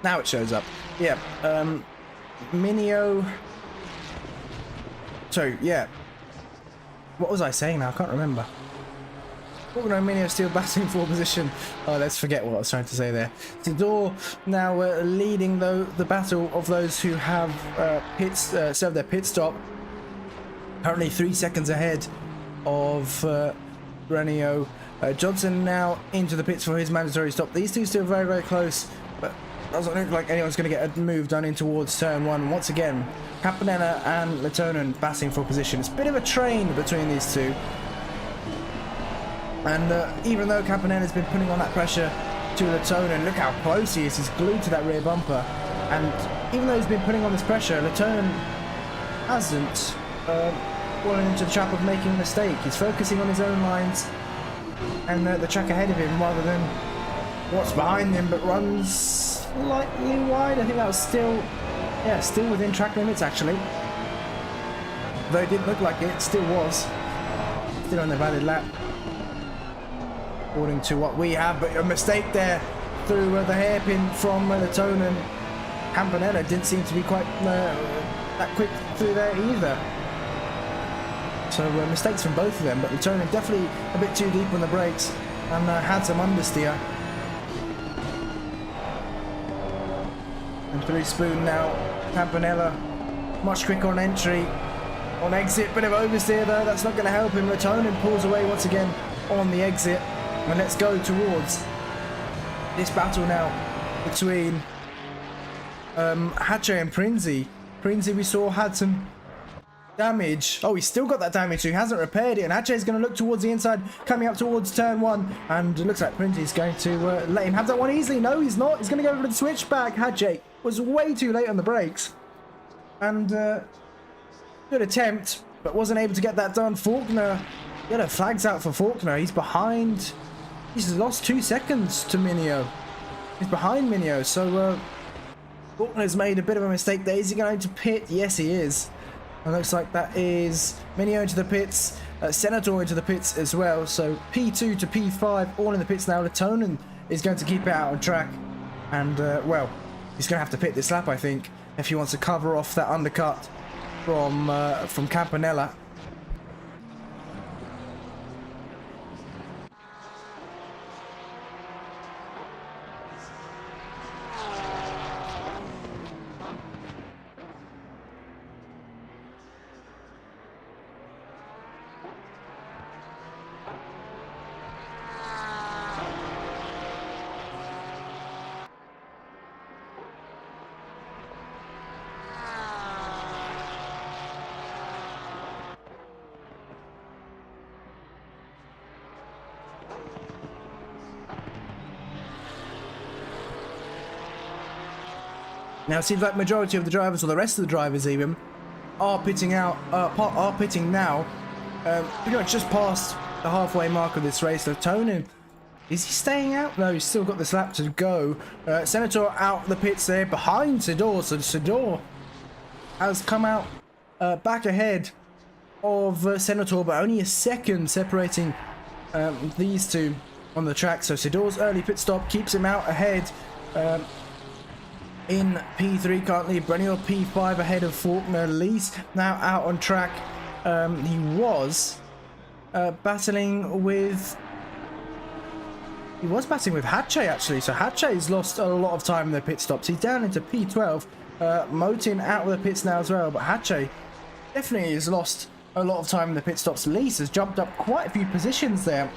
Now it shows up. Yeah, Mineo. So yeah, what was I saying now? I can't remember. Faulkner and Mineo still battling for position. Oh, let's forget what I was trying to say there. Tidor now leading the battle of those who have served their pit stop. Currently 3 seconds ahead of Renio. Johnson now into the pits for his mandatory stop. These two still very, very close, but doesn't look like anyone's going to get a move done in towards turn 1. Once again, Campanella and Letonen battling for position. It's a bit of a train between these two. And even though Campanella's been putting on that pressure to Letonen, look how close he is. He's glued to that rear bumper. And even though he's been putting on this pressure, Letonen hasn't fallen into the trap of making a mistake. He's focusing on his own lines and the track ahead of him rather than what's behind him, but runs slightly wide. I think that was still within track limits actually. Though it didn't look like it still was. Still on the valid lap, according to what we have, but a mistake there through the hairpin from Letonen. Campanella didn't seem to be quite that quick through there either. So mistakes from both of them, but Letonen definitely a bit too deep on the brakes and had some understeer. And through spoon now, Campanella much quicker on entry, on exit, bit of oversteer though, that's not going to help him. Letonen pulls away once again on the exit, and let's go towards this battle now between Hooschii and Prinzi. Prinzi we saw had some damage. Oh, he's still got that damage, so he hasn't repaired it, and Hooschii is going to look towards the inside, coming up towards turn 1, and it looks like Prinzi's going to let him have that one easily. No, he's not. He's going to go for the switchback. Hooschii was way too late on the brakes, and good attempt, but wasn't able to get that done. Faulkner, get a flags out for Faulkner. He's behind. He's lost 2 seconds to Mineo. He's behind Mineo, so Faulkner's made a bit of a mistake there. Is he going to pit? Yes, he is. And looks like that is Mineo into the pits, Senator into the pits as well. So P2 to P5 all in the pits now. Letonen is going to keep it out on track, and well, he's going to have to pit this lap, I think, if he wants to cover off that undercut from Campanella. Now it seems like majority of the drivers, or the rest of the drivers even, are pitting out, are pitting now, pretty much just past the halfway mark of this race. Latonen, is he staying out? No, he's still got this lap to go. Senator out the pits there behind Sidor, so Sidor has come out back ahead of Senator, but only a second separating these two on the track. So Sidor's early pit stop keeps him out ahead in P3 currently. Brenier P5 ahead of Faulkner. Lees now out on track. He was battling with Hooschii actually, so Hooschie's lost a lot of time in the pit stops. He's down into P12. Motin out of the pits now as well, but Hooschii definitely has lost a lot of time in the pit stops. Lees has jumped up quite a few positions there.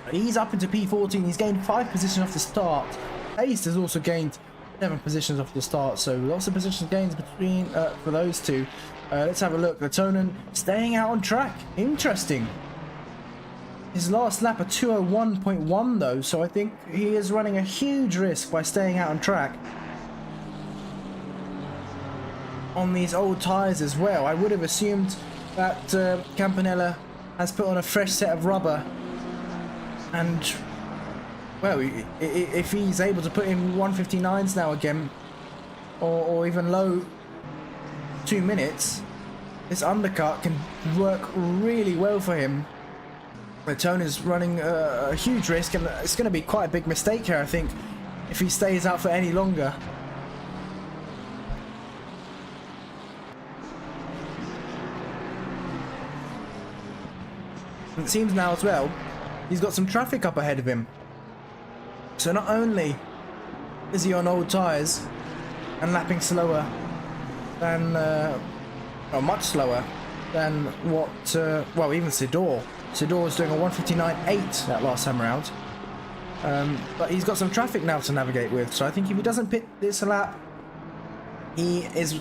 He's up into P14. He's gained 5 positions off the start. Ace has also gained 7 positions off the start, so lots of position gains between for those two. Let's have a look. Latonen staying out on track. Interesting. His last lap a 2:01.1 though, so I think he is running a huge risk by staying out on track on these old tyres as well. I would have assumed that Campanella has put on a fresh set of rubber, and well, if he's able to put in 159s now again, or even low 2 minutes, this undercut can work really well for him. Latonen is running a huge risk, and it's going to be quite a big mistake here, I think, if he stays out for any longer. It seems now as well, he's got some traffic up ahead of him. So not only is he on old tyres and lapping slower than, or much slower than what, well, even Sidor. Sidor was doing a 159.8 that last time around. But he's got some traffic now to navigate with. So I think if he doesn't pit this lap, he is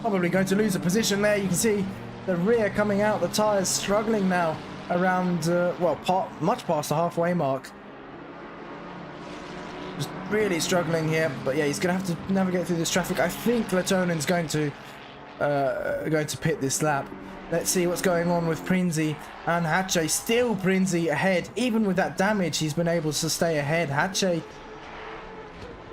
probably going to lose a position there. You can see the rear coming out, the tyres struggling now around, well, much past the halfway mark. Just really struggling here, but yeah, he's going to have to navigate through this traffic. I think Latonen's going to pit this lap. Let's see what's going on with Prinzi and Hooschii. Still Prinzi ahead, even with that damage, he's been able to stay ahead. Hooschii,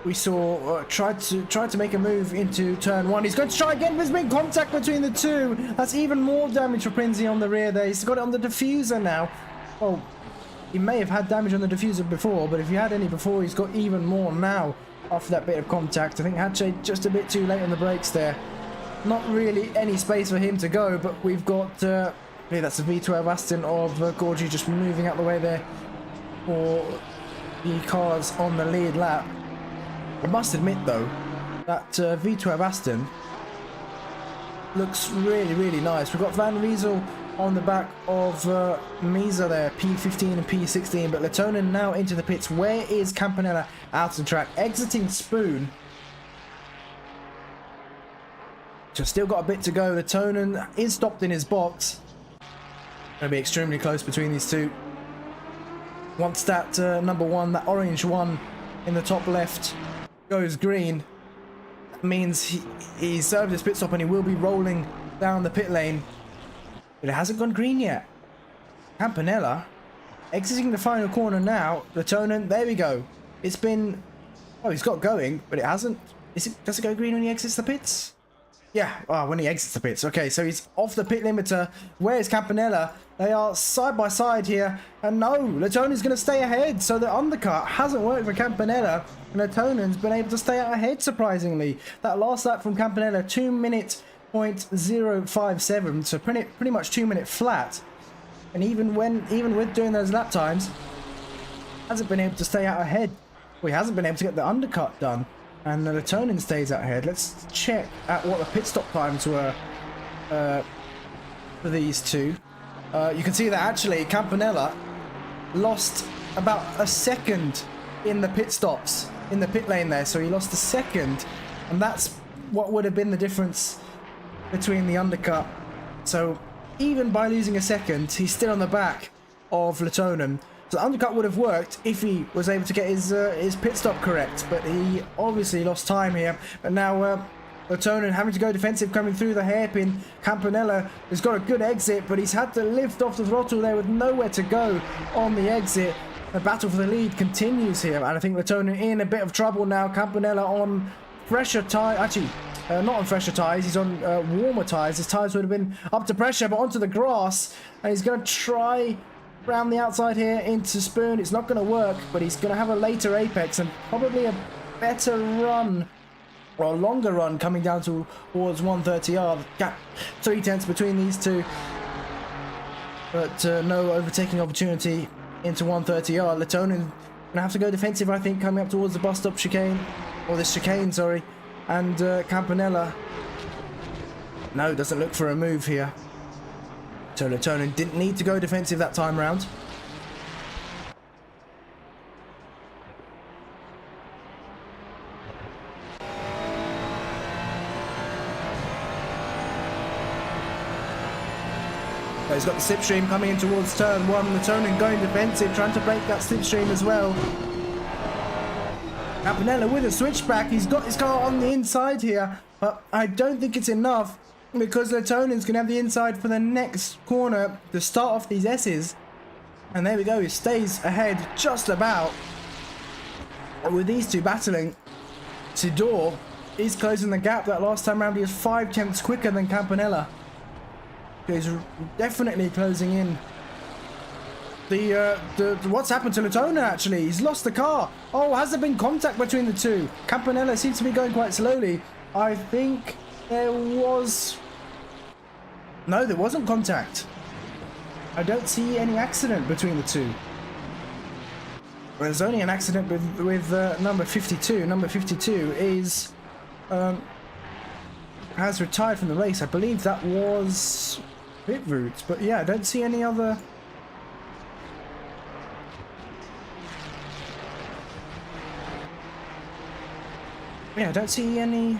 we saw tried to make a move into turn 1. He's going to try again. There's been contact between the two. That's even more damage for Prinzi on the rear there. He's got it on the diffuser now. Well, he may have had damage on the diffuser before, but if he had any before, he's got even more now after that bit of contact. I think Hooschii just a bit too late on the brakes there. Not really any space for him to go, but we've got, yeah, that's a V12 Aston of Gorgie just moving out the way there for the cars on the lead lap. I must admit though, that V12 Aston looks really, really nice. We've got Van Riesel on the back of MOZA there, P15 and P16, but Latonen now into the pits. Where is Campanella out of the track? Exiting Spoon. Just still got a bit to go. Latonen is stopped in his box. Going to be extremely close between these two. Once that number 1, that orange one in the top left goes green, that means he served his pit stop and he will be rolling down the pit lane. But it hasn't gone green yet. Campanella exiting the final corner now. Latonen, there we go. It's been, oh, he's got going, but it hasn't. Does it go green when he exits the pits? Yeah, when he exits the pits. Okay, so he's off the pit limiter. Where is Campanella? They are side by side here. And no, Latonen's going to stay ahead. So the undercut hasn't worked for Campanella. And Latonen's been able to stay out ahead, surprisingly. That last lap from Campanella, 2 minutes 0.057. So pretty much 2 minute flat. And even with doing those lap times, hasn't been able to stay out ahead. Well, he hasn't been able to get the undercut done. And the Latonen stays out ahead. Let's check at what the pit stop times were for these two. You can see that actually Campanella lost about a second in the pit stops, in the pit lane there. So he lost a second, and that's what would have been the difference between the undercut. So even by losing a second, he's still on the back of Latonen. So the undercut would have worked if he was able to get his pit stop correct, but he obviously lost time here. But now Latonen having to go defensive coming through the hairpin. Campanella has got a good exit, but he's had to lift off the throttle there with nowhere to go on the exit. The battle for the lead continues here, and I think Latonen in a bit of trouble now. Campanella on fresher tyres, actually not on fresher tyres, he's on warmer tyres. His tyres would have been up to pressure, but onto the grass, and he's going to try round the outside here into Spoon. It's not going to work, but he's going to have a later apex and probably a better run, or a longer run, coming down towards 130R. Gap 3/10 between these two, but no overtaking opportunity into 130R. Latonen gonna have to go defensive, I think, coming up towards the bus stop chicane, or this chicane, sorry. And Campanella, no, doesn't look for a move here. So Latonen didn't need to go defensive that time round. He's got the slipstream coming in towards turn 1. Latonen going defensive, trying to break that slipstream as well. Campanella with a switchback. He's got his car on the inside here, but I don't think it's enough, because Latonen's going to have the inside for the next corner to start off these S's. And there we go, he stays ahead just about. With these two battling, Sidor is closing the gap. That last time round he was 5/10 quicker than Campanella. He's definitely closing in. What's happened to Latonen actually? He's lost the car. Oh, has there been contact between the two? Campanella seems to be going quite slowly. I think there was... No, there wasn't contact. I don't see any accident between the two. There's only an accident with number 52. Number 52 is... has retired from the race. I believe that was pit route, but yeah, I don't see any other... Yeah, I don't see any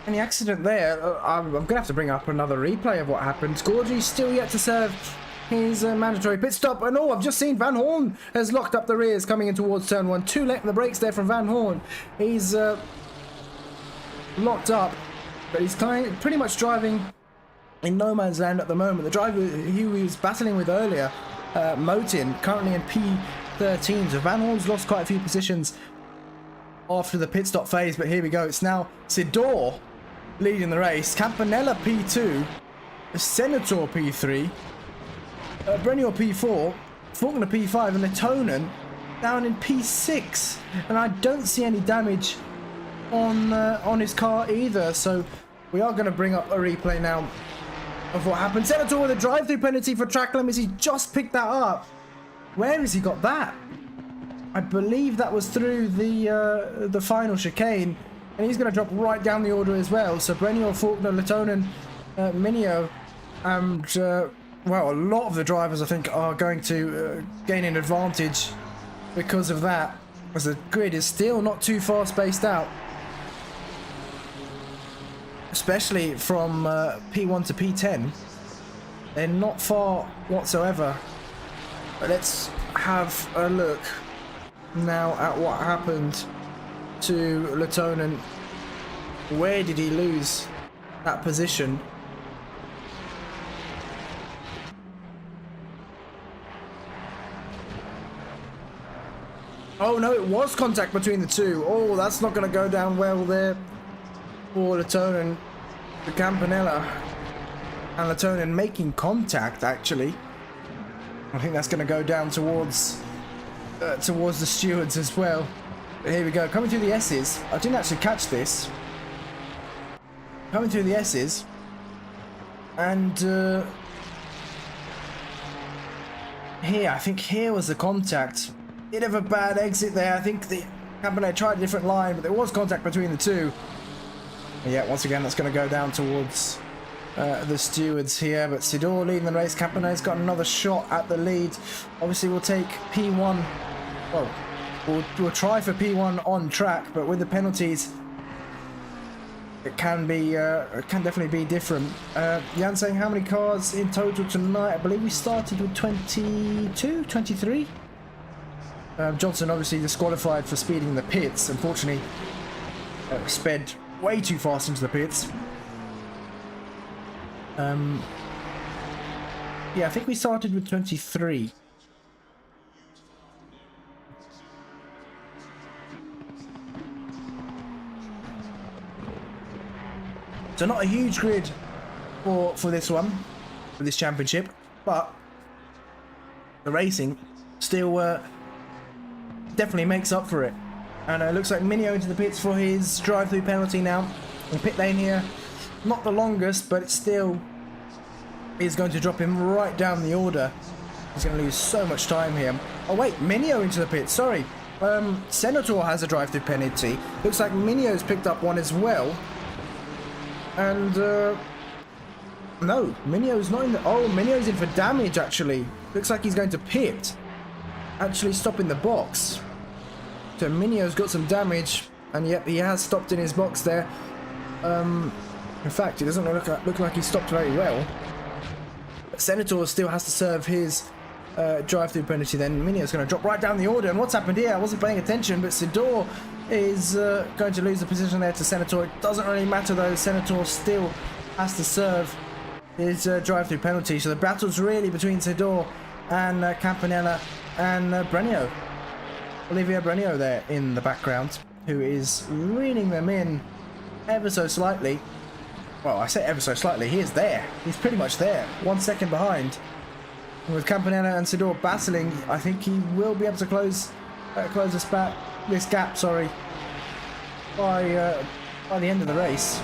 accident there. I'm gonna have to bring up another replay of what happened. Gorgie's still yet to serve his mandatory pit stop, and oh, I've just seen Van Hoorn has locked up the rears coming in towards turn 1. Too late in the brakes there from Van Hoorn. He's locked up, but he's pretty much driving in no man's land at the moment. The driver he was battling with earlier, Motin, currently in P13. So Van Hoorn's lost quite a few positions after the pit stop phase, but here we go. It's now Sidor leading the race. Campanella P2, Senator P3, Brenior P4, Faulkner P5, and Latonen down in P6. And I don't see any damage on his car either. So we are going to bring up a replay now of what happened. Senator with a drive-through penalty for track limits. He just picked that up. Where has he got that? I believe that was through the final chicane, and he's going to drop right down the order as well. So Brenior, Faulkner, Latonen, Minio, and well, a lot of the drivers I think are going to gain an advantage because of that, as the grid is still not too far spaced out, especially from P1 to P10. They're not far whatsoever. But let's have a look now at what happened to Latonen. Where did he lose that position? Oh no, it was contact between the two. Oh, that's not going to go down well there for Latonen. The Campanella and Latonen making contact, actually. I think that's going to go down towards the stewards as well. But here we go, coming through the S's. I didn't actually catch this. Coming through the S's, and here, I think here was the contact. Bit of a bad exit there. I think the Campanella tried a different line, but there was contact between the two. And yeah, once again, that's going to go down towards the stewards here. But Sidor leading the race. Campanella's got another shot at the lead. Obviously, we'll take P1. Well, we'll try for P1 on track, but with the penalties, it can be, it can definitely be different. Jan saying how many cars in total tonight? I believe we started with 22, 23. Johnson obviously disqualified for speeding the pits. Unfortunately, sped way too fast into the pits. Yeah, I think we started with 23. So not a huge grid for this one, for this championship, but the racing still definitely makes up for it. And it looks like Minio into the pits for his drive-through penalty now. In pit lane here, not the longest, but it still is going to drop him right down the order. He's going to lose so much time here. Oh wait, Minio into the pits, sorry. Senator has a drive-through penalty. Looks like Minio's picked up one as well. And, no, Minio's not in the... Oh, Minio's in for damage, actually. Looks like he's going to pit. Actually stop in the box. So Minio's got some damage. And yep, he has stopped in his box there. In fact, it doesn't look like he stopped very well. But Senator still has to serve his drive-through penalty then. Minio's going to drop right down the order. And what's happened here? I wasn't paying attention, but Sidor is going to lose the position there to Senator. It doesn't really matter though. Senator still has to serve his drive-through penalty. So the battle's really between Sidor and Campanella and Brenio. Olivier Brenio there in the background, who is reeling them in ever so slightly. Well, I say ever so slightly. He is there. He's pretty much there. 1 second behind. And with Campanella and Sidor battling, I think he will be able to close this gap, sorry, by the end of the race.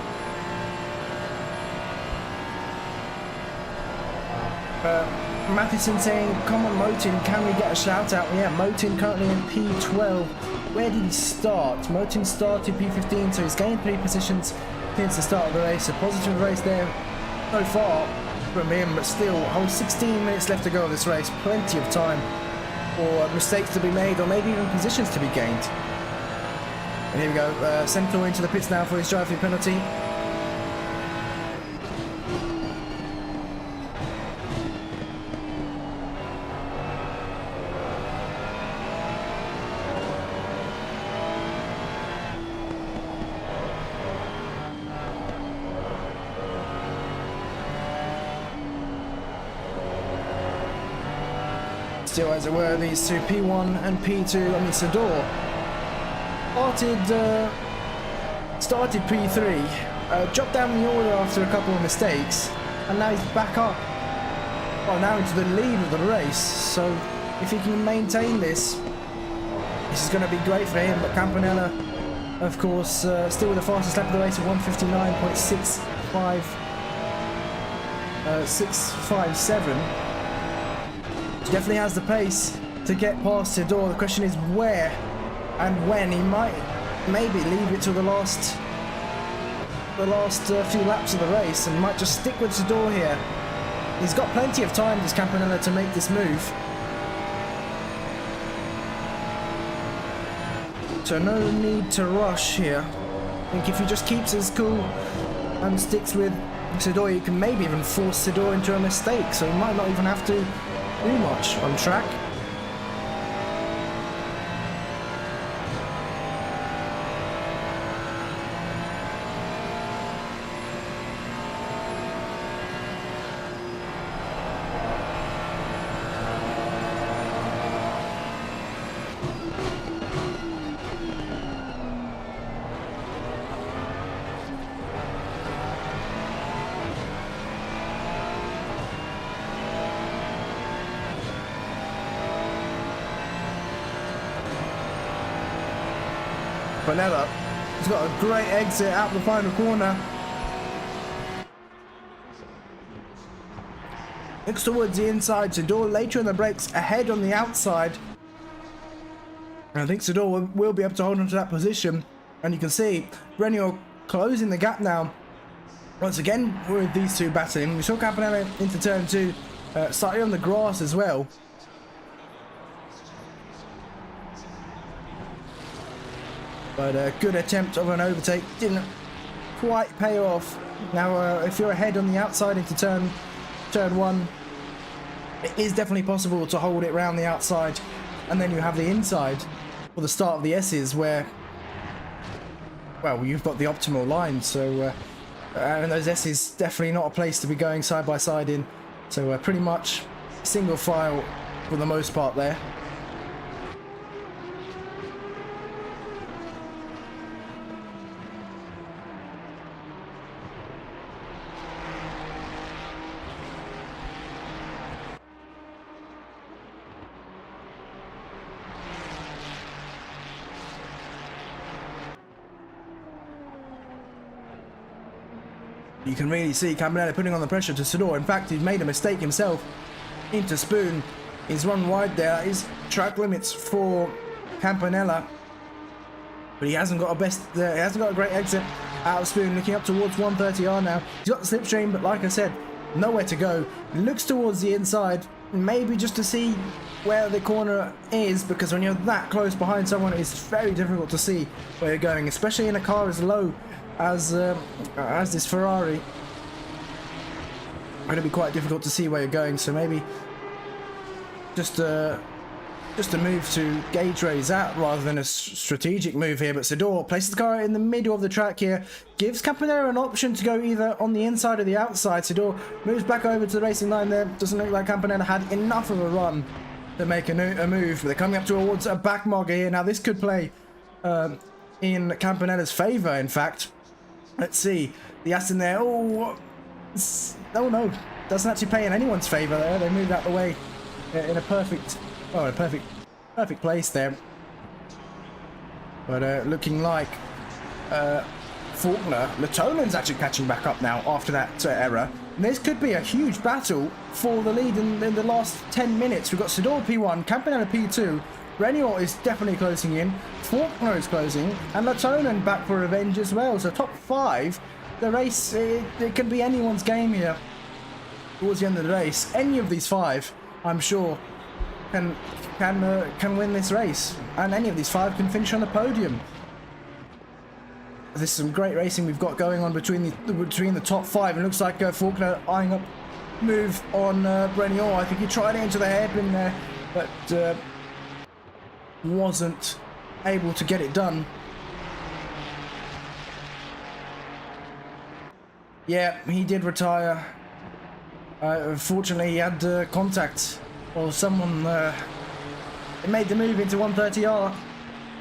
Matheson saying, come on Motin, can we get a shout out? Yeah, Motin currently in P12. Where did he start? Motin started P15, so he's gained 3 positions since the start of the race. A positive race there so far from him, but still, a whole 16 minutes left to go of this race. Plenty of time for mistakes to be made, or maybe even positions to be gained. And here we go, Senator into the pits now for his drive-through penalty. Still, as it were, these two, P1 and P2, I mean, Sidor started P3, dropped down the order after a couple of mistakes, and now he's back up, well, now into the lead of the race. So if he can maintain this is going to be great for him. But Campanella, of course, still with the fastest lap of the race at 159.657. Definitely has the pace to get past Sidor. The question is where and when. He might maybe leave it to the last few laps of the race and might just stick with Sidor here. He's got plenty of time, this Campanella, to make this move. So no need to rush here. I think if he just keeps his cool and sticks with Sidor, he can maybe even force Sidor into a mistake. So he might not even have to do much on track. Vanilla, he's got a great exit out the final corner. Looks towards the inside. Sidor later in the brakes, ahead on the outside. And I think Sidor will be able to hold on to that position. And you can see Brenio closing the gap now. Once again, with these two battling. We saw Campanella into turn 2, slightly on the grass as well. But a good attempt of an overtake didn't quite pay off. Now, if you're ahead on the outside into turn 1, it is definitely possible to hold it round the outside and then you have the inside for the start of the S's where, well, you've got the optimal line. So and those S's definitely not a place to be going side by side in. So pretty much single file for the most part there. You can really see Campanella putting on the pressure to Sidor. In fact, he's made a mistake himself into Spoon. He's run wide there. His track limits for Campanella, but he hasn't got a great exit out of Spoon. Looking up towards 130R now. He's got the slipstream, but like I said, nowhere to go. He looks towards the inside, maybe just to see where the corner is, because when you're that close behind someone, it's very difficult to see where you're going, especially in a car as low as this Ferrari. Going to be quite difficult to see where you're going, so maybe just a move to gauge where he's at rather than a strategic move here. But Sidor places the car in the middle of the track here, gives Campanella an option to go either on the inside or the outside. Sidor moves back over to the racing line there. Doesn't look like Campanella had enough of a run to make a move, but they're coming up towards a back mogger here. Now this could play in Campanella's favour, in fact. Let's see, the Aston there, oh no, doesn't actually play in anyone's favour there. They moved out the way in a perfect place there. But looking like Faulkner, Latonen's actually catching back up now after that error. And this could be a huge battle for the lead in the last 10 minutes. We've got Sidor P1, Campanella P2, Brenier is definitely closing in, Faulkner is closing, and Latonen back for revenge as well. So top 5, the race, it can be anyone's game here towards the end of the race. Any of these 5, I'm sure, can win this race, and any of these 5 can finish on the podium. There's some great racing we've got going on between the top 5. It looks like Faulkner eyeing up move on Brenier. I think he tried it into the hairpin there, but wasn't able to get it done. Yeah, he did retire. Fortunately, he had contact, or someone made the move into 130R.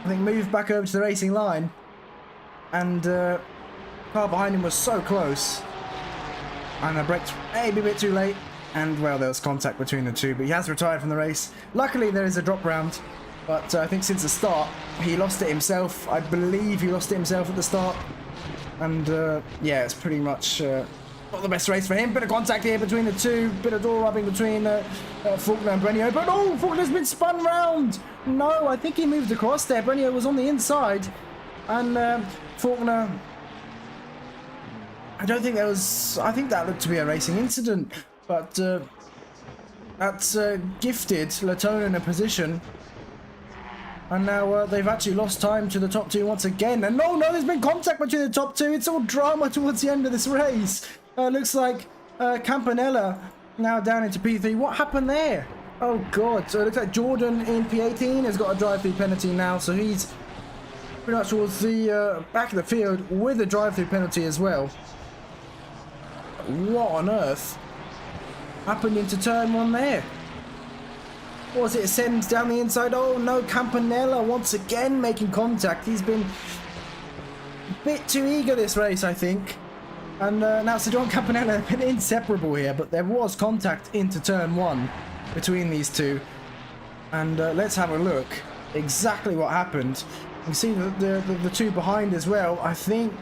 I think moved back over to the racing line, and car behind him was so close, and I braked maybe a bit too late, and well, there was contact between the two, but he has retired from the race. Luckily, there is a drop round. But I think since the start, he lost it himself. I believe he lost it himself at the start. And yeah, it's pretty much not the best race for him. Bit of contact here between the two. Bit of door rubbing between Faulkner and Brenier. But oh, Faulkner's been spun round. No, I think he moved across there. Brenier was on the inside. And Faulkner... I don't think there was... I think that looked to be a racing incident. But that's gifted Latonen a position. And now they've actually lost time to the top 2 once again. And no, there's been contact between the top 2. It's all drama towards the end of this race. Looks like Campanella now down into P3. What happened there? Oh, God. So it looks like Jordan in P18 has got a drive-through penalty now. So he's pretty much towards the back of the field with a drive-through penalty as well. What on earth happened into turn 1 there? Or was it a send down the inside? Oh no, Campanella once again making contact. He's been a bit too eager this race, I think. And now Sidor and Campanella have been inseparable here, but there was contact into turn 1 between these two. And let's have a look exactly what happened. You can see the two behind as well. I think...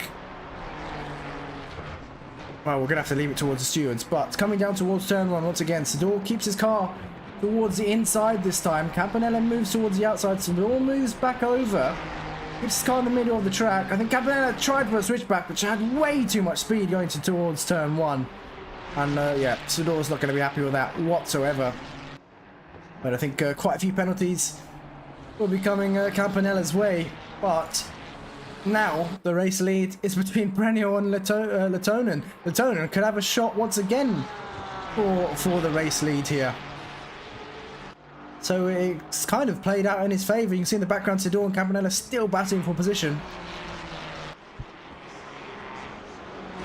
well, we're going to have to leave it towards the stewards. But coming down towards turn 1 once again, Sidor keeps his car towards the inside this time. Campanella moves towards the outside. Sidor moves back over. Keeps his car in the middle of the track. I think Campanella tried for a switchback, but she had way too much speed going towards turn 1. And yeah, Sidor's not going to be happy with that whatsoever. But I think quite a few penalties will be coming Campanella's way. But now the race lead is between Brenier and Latonen. Latonen could have a shot once again for the race lead here. So it's kind of played out in his favour. You can see in the background Sidor and Campanella still battling for position.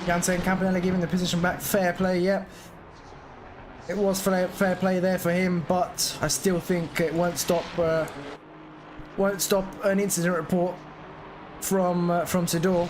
Jan saying Campanella giving the position back. Fair play, yep. It was fair play there for him, but I still think it won't stop an incident report from Sidor.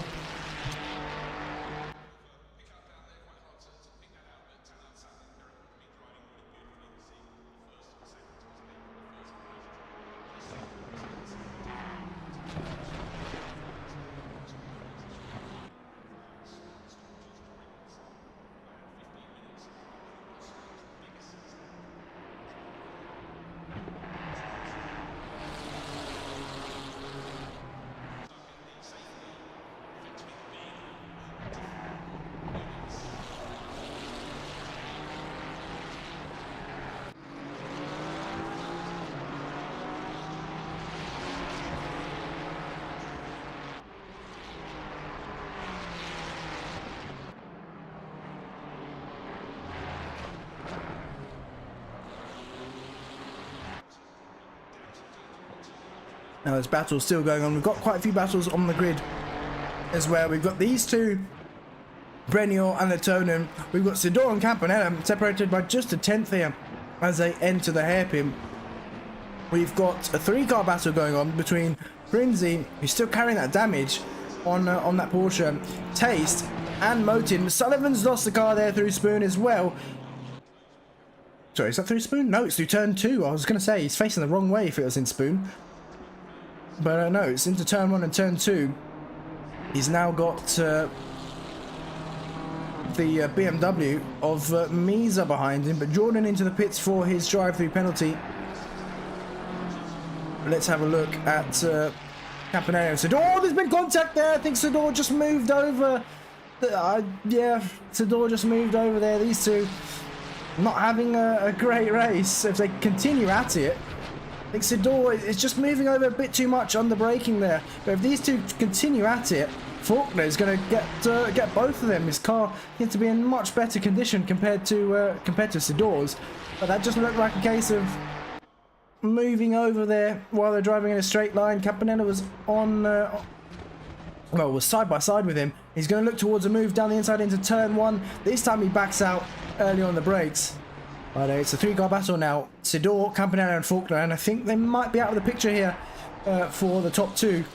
Now there's battles still going on. We've got quite a few battles on the grid as well. We've got these two, Brenior and Letonen. We've got Sidor and Campanella separated by just a tenth here as they enter the hairpin. We've got a 3-car battle going on between Brinzi, who's still carrying that damage on that Porsche, Taste and Motin. Sullivan's lost the car there through Spoon as well. Sorry, is that through Spoon? No, it's through turn 2. I was going to say he's facing the wrong way if it was in Spoon. But no, it's into turn 1 and turn 2. He's now got the BMW of MOZA behind him, but Jordan into the pits for his drive-through penalty. Let's have a look at Campanella and Sidor. Oh, there's been contact there. I think Sidor just moved over. Yeah, Sidor just moved over there. These two not having a great race. If they continue at it, I think Sidor is just moving over a bit too much on the braking there. But if these two continue at it, Faulkner is going to get both of them. His car needs to be in much better condition compared to Sidor's. But that just looked like a case of moving over there while they're driving in a straight line. Campanella was was side by side with him. He's going to look towards a move down the inside into turn 1. This time he backs out early on the brakes. But it's a 3-car battle now. Sidor, Campanella and Faulkner, and I think they might be out of the picture here for the top 2.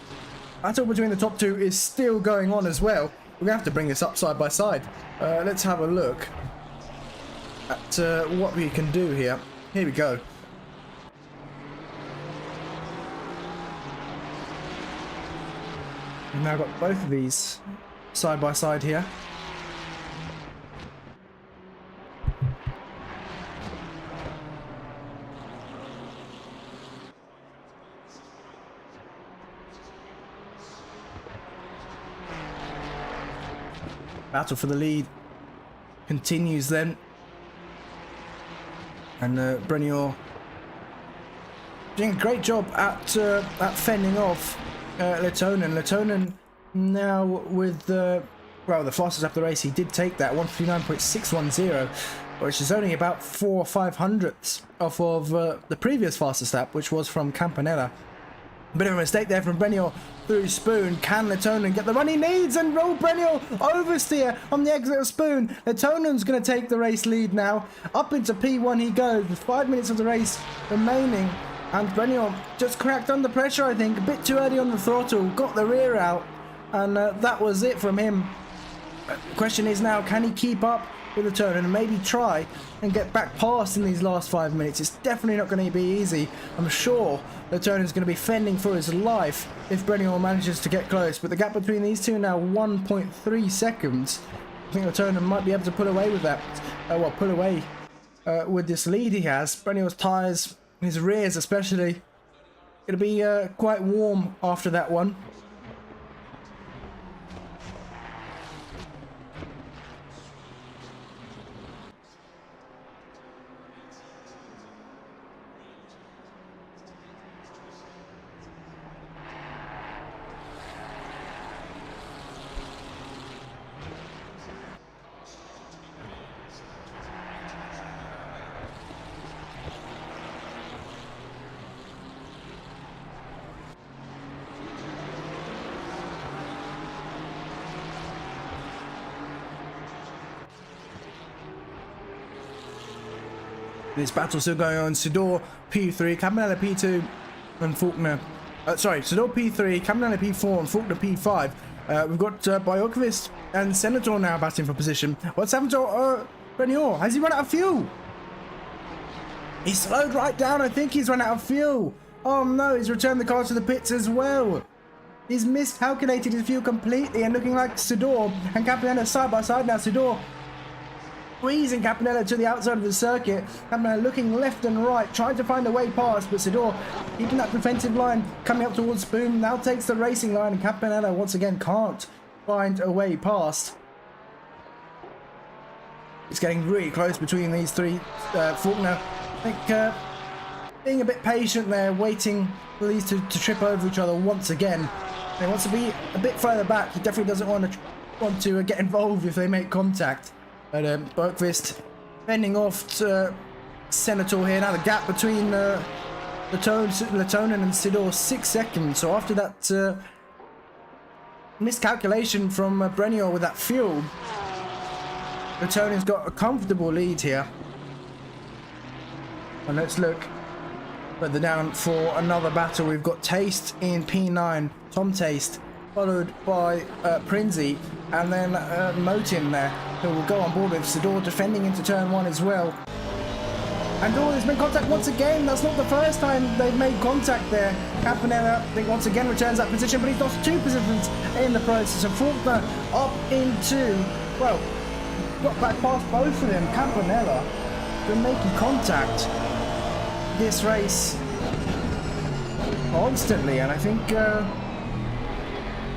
Battle between the top 2 is still going on as well. We're going to have to bring this up side by side. Let's have a look at what we can do here. Here we go. We've now got both of these side by side here. Battle for the lead continues then, and Brenior doing a great job at fending off Letonen. Letonen now with the fastest lap of the race. He did take that 159.610, which is only about 4 or 5 hundredths off of the previous fastest lap, which was from Campanella. Bit of a mistake there from Brenior through Spoon. Can Letonen get the run he needs? And Brenior oversteer on the exit of Spoon. Letonen's going to take the race lead now. Up into P1 he goes with 5 minutes of the race remaining. And Brenior just cracked under pressure, I think. A bit too early on the throttle. Got the rear out. And that was it from him. The question is now, can he keep up with Letonen and maybe try and get back past in these last 5 minutes? It's definitely not going to be easy. I'm sure Letonen's going to be fending for his life if Brenior manages to get close. But the gap between these two now 1.3 seconds. I think Letonen might be able to pull away with that. Pull away with this lead he has. Brenior's tyres, his rears especially, going to be quite warm after that one. This battle still going on. Sidor P3, Campanella P2, and Faulkner. Sorry, Sidor P3, Campanella P4, and Faulkner P5. We've got Bjorkqvist and Senator now batting for position. What's happened to Brenier? Has he run out of fuel? He slowed right down. I think he's run out of fuel. Oh no, he's returned the car to the pits as well. He's miscalculated his fuel completely and looking like Sidor and Campanella side by side now. Sidor squeezing Campanella to the outside of the circuit. Campanella looking left and right, trying to find a way past, but Sidor keeping that defensive line coming up towards Spoon. Now takes the racing line, and Campanella once again can't find a way past. It's getting really close between these three. Faulkner, I think, being a bit patient there, waiting for these to trip over each other once again. He wants to be a bit further back. He definitely doesn't want to get involved if they make contact. But Bjorkqvist fending off to Senator here. Now the gap between Latonen and Sidor, 6 seconds. So after that miscalculation from Brenier with that fuel, Latonen's got a comfortable lead here. And let's look further down for another battle. We've got Taste in P9, Tom Taste, followed by Prinzi, and then Motin there, who will go on board with Sidor defending into turn 1 as well. And there's been contact once again. That's not the first time they've made contact there. Campanella, I think, once again returns that position, but he's lost 2 positions in the process. So Faulkner up into, well, got back past both of them. Campanella been making contact this race constantly, and I think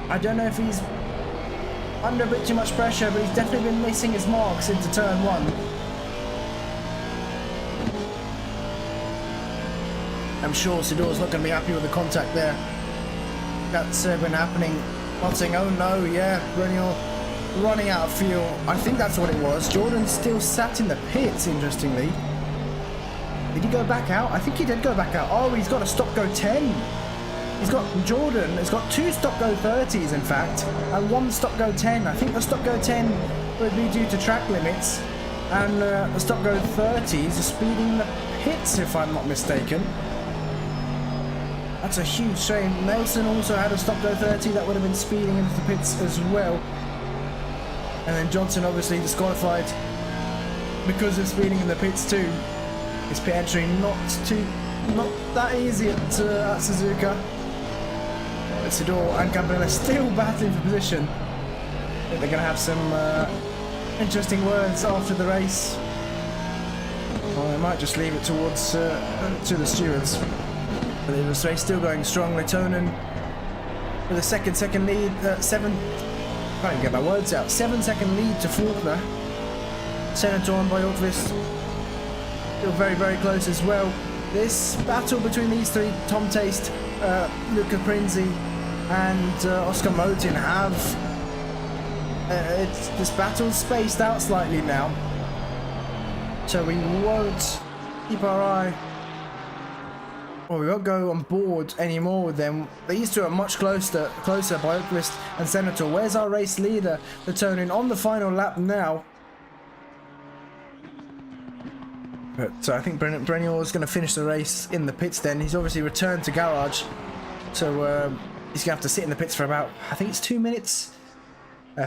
I don't know if he's under a bit too much pressure, but he's definitely been missing his marks into turn 1. I'm sure Sidor's not going to be happy with the contact there. That's been happening. Not saying, oh no, yeah, Brenier running out of fuel. I think that's what it was. Jordan still sat in the pits, interestingly. Did he go back out? I think he did go back out. Oh, he's got a stop-go 10. He's got Jordan. He's got 2 stop-go 30s, in fact, and 1 stop-go 10. I think the stop-go 10 would be due to track limits, and the stop-go 30s are speeding the pits, if I'm not mistaken. That's a huge shame. Nelson also had a stop-go 30 that would have been speeding into the pits as well. And then Johnson obviously disqualified because of speeding in the pits too. His pit entry not that easy at Suzuka. But Sidor and Campanella still battling for position. I think they're going to have some interesting words after the race. Or they might just leave it towards to the stewards. But the race still going strong. Latonen with a second lead. Can't even get my words out. 7-second lead to Faulkner. Senator and Bjorkqvist still very, very close as well. This battle between these three, Tom Taste, Luca Prinzi, and Oskar Motin, have this battle's spaced out slightly now, so we won't keep our eye, or we won't go on board anymore with them. These two are much closer, Bjorkqvist and Senator. Where's our race leader, Latonen, on the final lap now? But I think Brenier is going to finish the race in the pits then. He's obviously returned to garage, so he's going to have to sit in the pits for about, I think it's 2 minutes.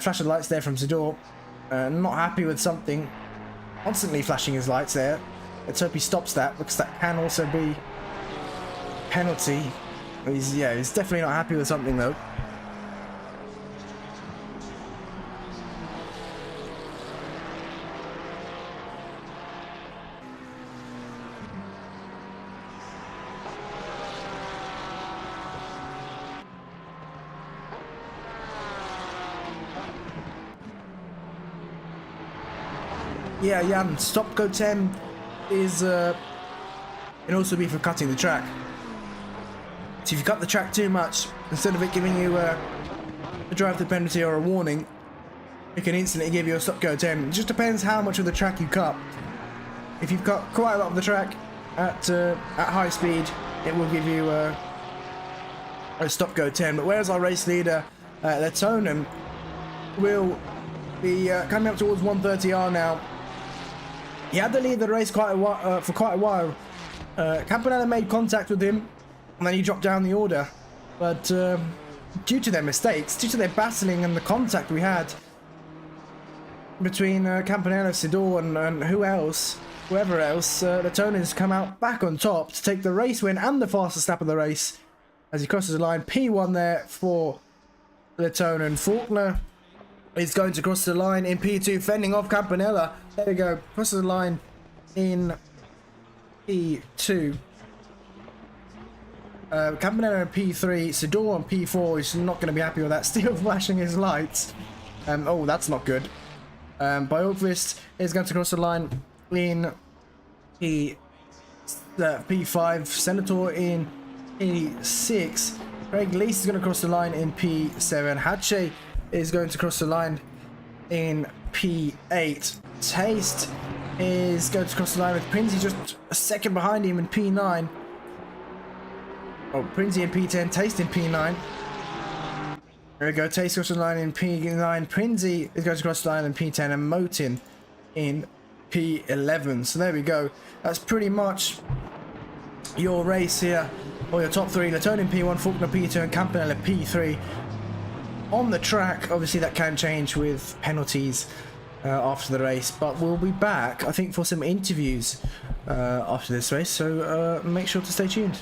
Flash of lights there from Sidor. Not happy with something. Constantly flashing his lights there. Let's hope he stops that, because that can also be penalty. He's definitely not happy with something though. Yeah, Jan, stop go 10 is can also be for cutting the track. So if you cut the track too much, instead of it giving you a drive-through penalty or a warning, it can instantly give you a stop go 10. It just depends how much of the track you cut. If you've cut quite a lot of the track at high speed, it will give you a stop go 10. But whereas our race leader, Latonen, will be coming up towards 130R now. He had to lead the race for quite a while. Campanella made contact with him, and then he dropped down the order. But due to their mistakes, due to their battling and the contact we had between Campanella, Sidor, and whoever else, Letonen's come out back on top to take the race win and the fastest lap of the race as he crosses the line. P1 there for Letonen. Faulkner is going to cross the line in P2, fending off Campanella. There we go, crosses the line in P2. Campanella in P3, Sidor on P4 is not going to be happy with that, still flashing his lights. Oh, that's not good. Bjorkvist is going to cross the line in P5, Senator in P6, Craig Lease is going to cross the line in P7, Hatche is going to cross the line in P8, Taste is going to cross the line with Prinsey just a second behind him in P9. Oh, Prinsey in P10, Taste in P9. There we go, Taste crosses the line in P9, Prinsey is going to cross the line in P10, and Motin in P11. So there we go. That's pretty much your race here, or your top three. Letonen P1, Faulkner P2, and Campanella P3. On the track, obviously that can change with penalties after the race, but we'll be back, I think, for some interviews after this race, so make sure to stay tuned.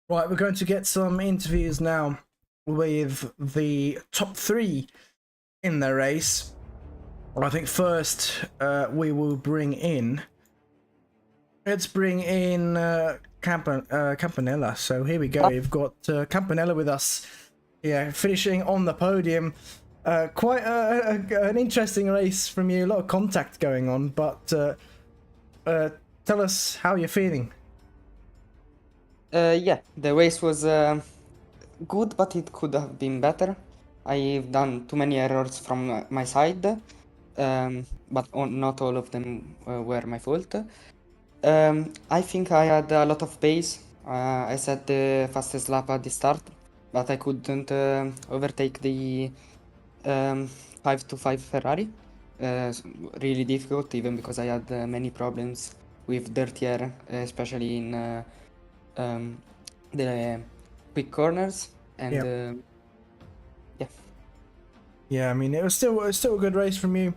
Right, we're going to get some interviews now with the top three in the race. I think first we will bring in... Let's bring in Campanella. So here we go. We've got Campanella with us. Yeah, finishing on the podium. Quite an interesting race from you. A lot of contact going on, but tell us how you're feeling. Yeah, the race was good, but it could have been better. I've done too many errors from my side, but not all of them were my fault. I think I had a lot of pace. I set the fastest lap at the start, but I couldn't overtake the 5-5 Ferrari. Really difficult, even because I had many problems with dirty air, especially in the quick corners. And yeah. Yeah, I mean, it was still a good race from you.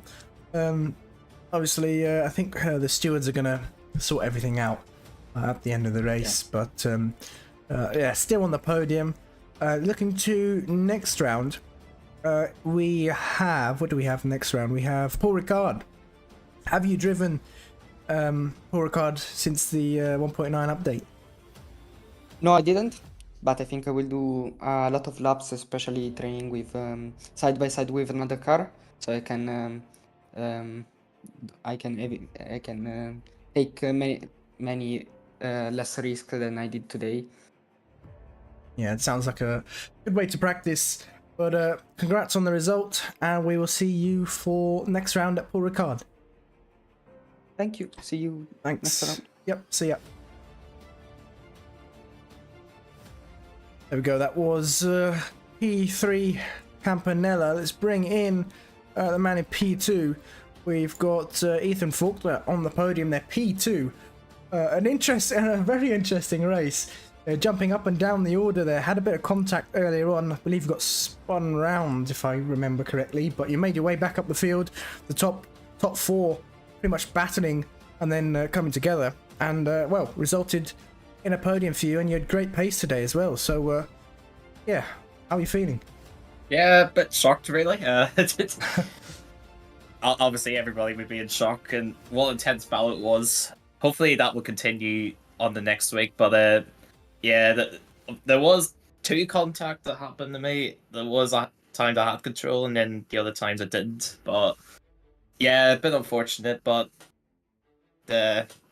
Obviously, I think the stewards are gonna sort everything out at the end of the race, but yeah, still on the podium. Looking to next round, we have, what do we have next round? We have Paul Ricard. Have you driven Paul Ricard since the 1.9 update? No, I didn't, but I think I will do a lot of laps, especially training with side by side with another car, so I can take many less risk than I did today. Yeah, it sounds like a good way to practice. But congrats on the result, and we will see you for next round at Paul Ricard. Thank you. See you next round. Yep, see ya. There we go. That was P3 Campanella. Let's bring in the man in P2. We've got Ethan Faulkner on the podium there, P2. A very interesting race. Jumping up and down the order there. Had a bit of contact earlier on. I believe you got spun round, if I remember correctly. But you made your way back up the field. The top four pretty much battling and then coming together. And, well, resulted in a podium for you. And you had great pace today as well. So, yeah, how are you feeling? Yeah, a bit shocked, really. Obviously, everybody would be in shock. And what intense battle it was. Hopefully that will continue on the next week. But, yeah, there was 2 contact that happened to me. There was a time that I had control, and then the other times I didn't. But yeah, a bit unfortunate, but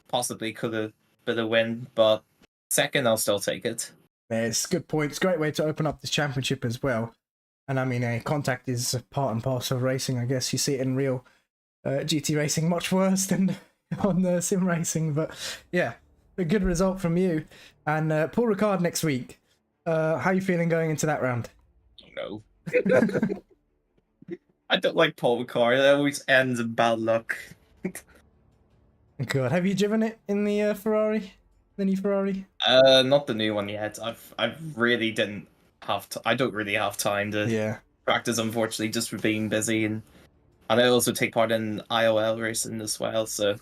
possibly could have been a win. But second, I'll still take it. Yeah, it's a good point. It's a great way to open up this championship as well. And I mean, contact is part and parcel of racing. I guess you see it in real GT racing much worse than on the sim racing. But yeah, a good result from you. And Paul Ricard next week. How are you feeling going into that round? No. I don't like Paul Ricard. It always ends in bad luck. Good. Have you driven it in the Ferrari? The new Ferrari? Not the new one yet. I really didn't have to. I don't really have time to practice, unfortunately, just for being busy, and I also take part in IOL racing as well. So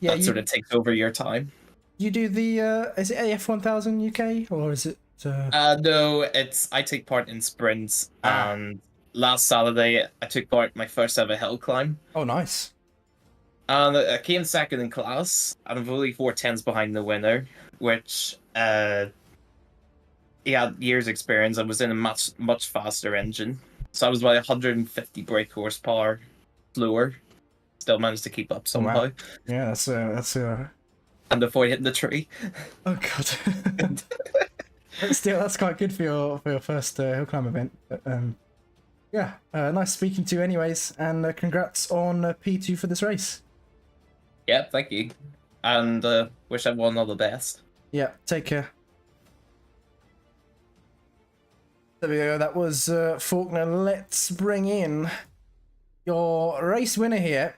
that sort of takes over your time. You do the is it AF1000 UK or is it? No, I take part in sprints, and last Saturday I took part in my first ever hill climb. Oh, nice. And I came second in class, and I'm only 4/10s behind the winner, which he had years experience and was in a much faster engine. So I was about 150 brake horsepower slower. Still managed to keep up somehow. Wow. Yeah, that's and avoid hitting the tree. Oh god. Still, that's quite good for your first hill climb event. But, yeah, nice speaking to you anyways, and congrats on P2 for this race. Yeah, thank you. And wish everyone all the best. Yeah, take care. There we go, that was Faulkner. Let's bring in your race winner here,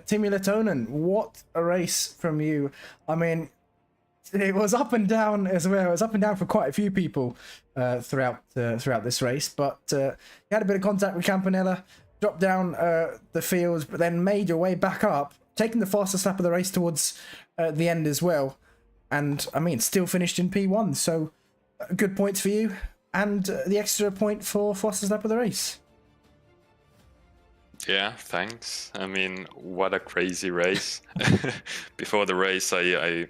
Timmy Latonen. What a race from you. I mean, it was up and down as well. It was up and down for quite a few people throughout this race, but you had a bit of contact with Campanella, dropped down the fields, but then made your way back up, taking the fastest lap of the race towards the end as well. And, I mean, still finished in P1, so good points for you. And the extra point for fastest lap of the race. Yeah, thanks. I mean, what a crazy race. Before the race, I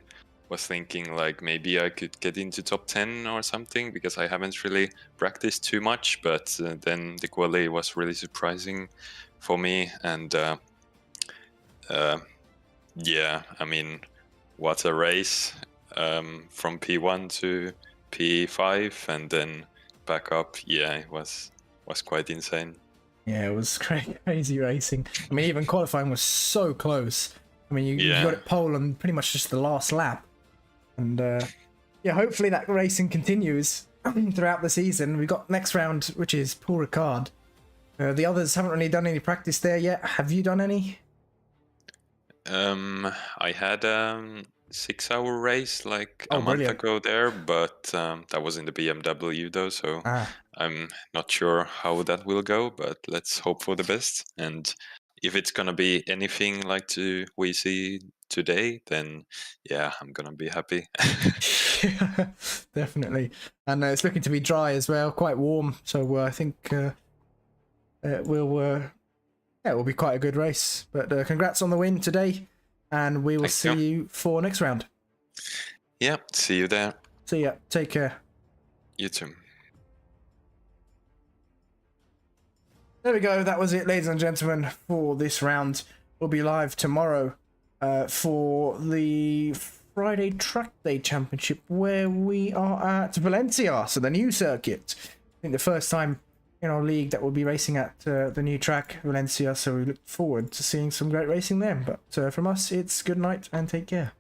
was thinking like maybe I could get into top 10 or something, because I haven't really practiced too much, but then the quali was really surprising for me, and Yeah, I mean, what a race, from P1 to P5 and then back up. Yeah, it was quite insane. Yeah, it was crazy racing. I mean, even qualifying was so close. I mean, you got it pole on pretty much just the last lap. And yeah, hopefully that racing continues throughout the season. We've got next round, which is Paul Ricard. The others haven't really done any practice there yet. Have you done any? I had 6-hour race like a month brilliant. ago there, but that was in the BMW though, so I'm not sure how that will go, but let's hope for the best. And if it's gonna be anything like we see today, then yeah, I'm gonna be happy. Yeah, definitely. And it's looking to be dry as well, quite warm. So I think it will be quite a good race. But congrats on the win today, and we will see you for next round. Yeah, see you there. See ya. Take care. You too. There we go. That was it, ladies and gentlemen, for this round. We'll be live tomorrow for the Friday Track Day Championship, where we are at Valencia, so the new circuit. I think the first time in our league that we'll be racing at the new track, Valencia, so we look forward to seeing some great racing there. But from us, it's good night and take care.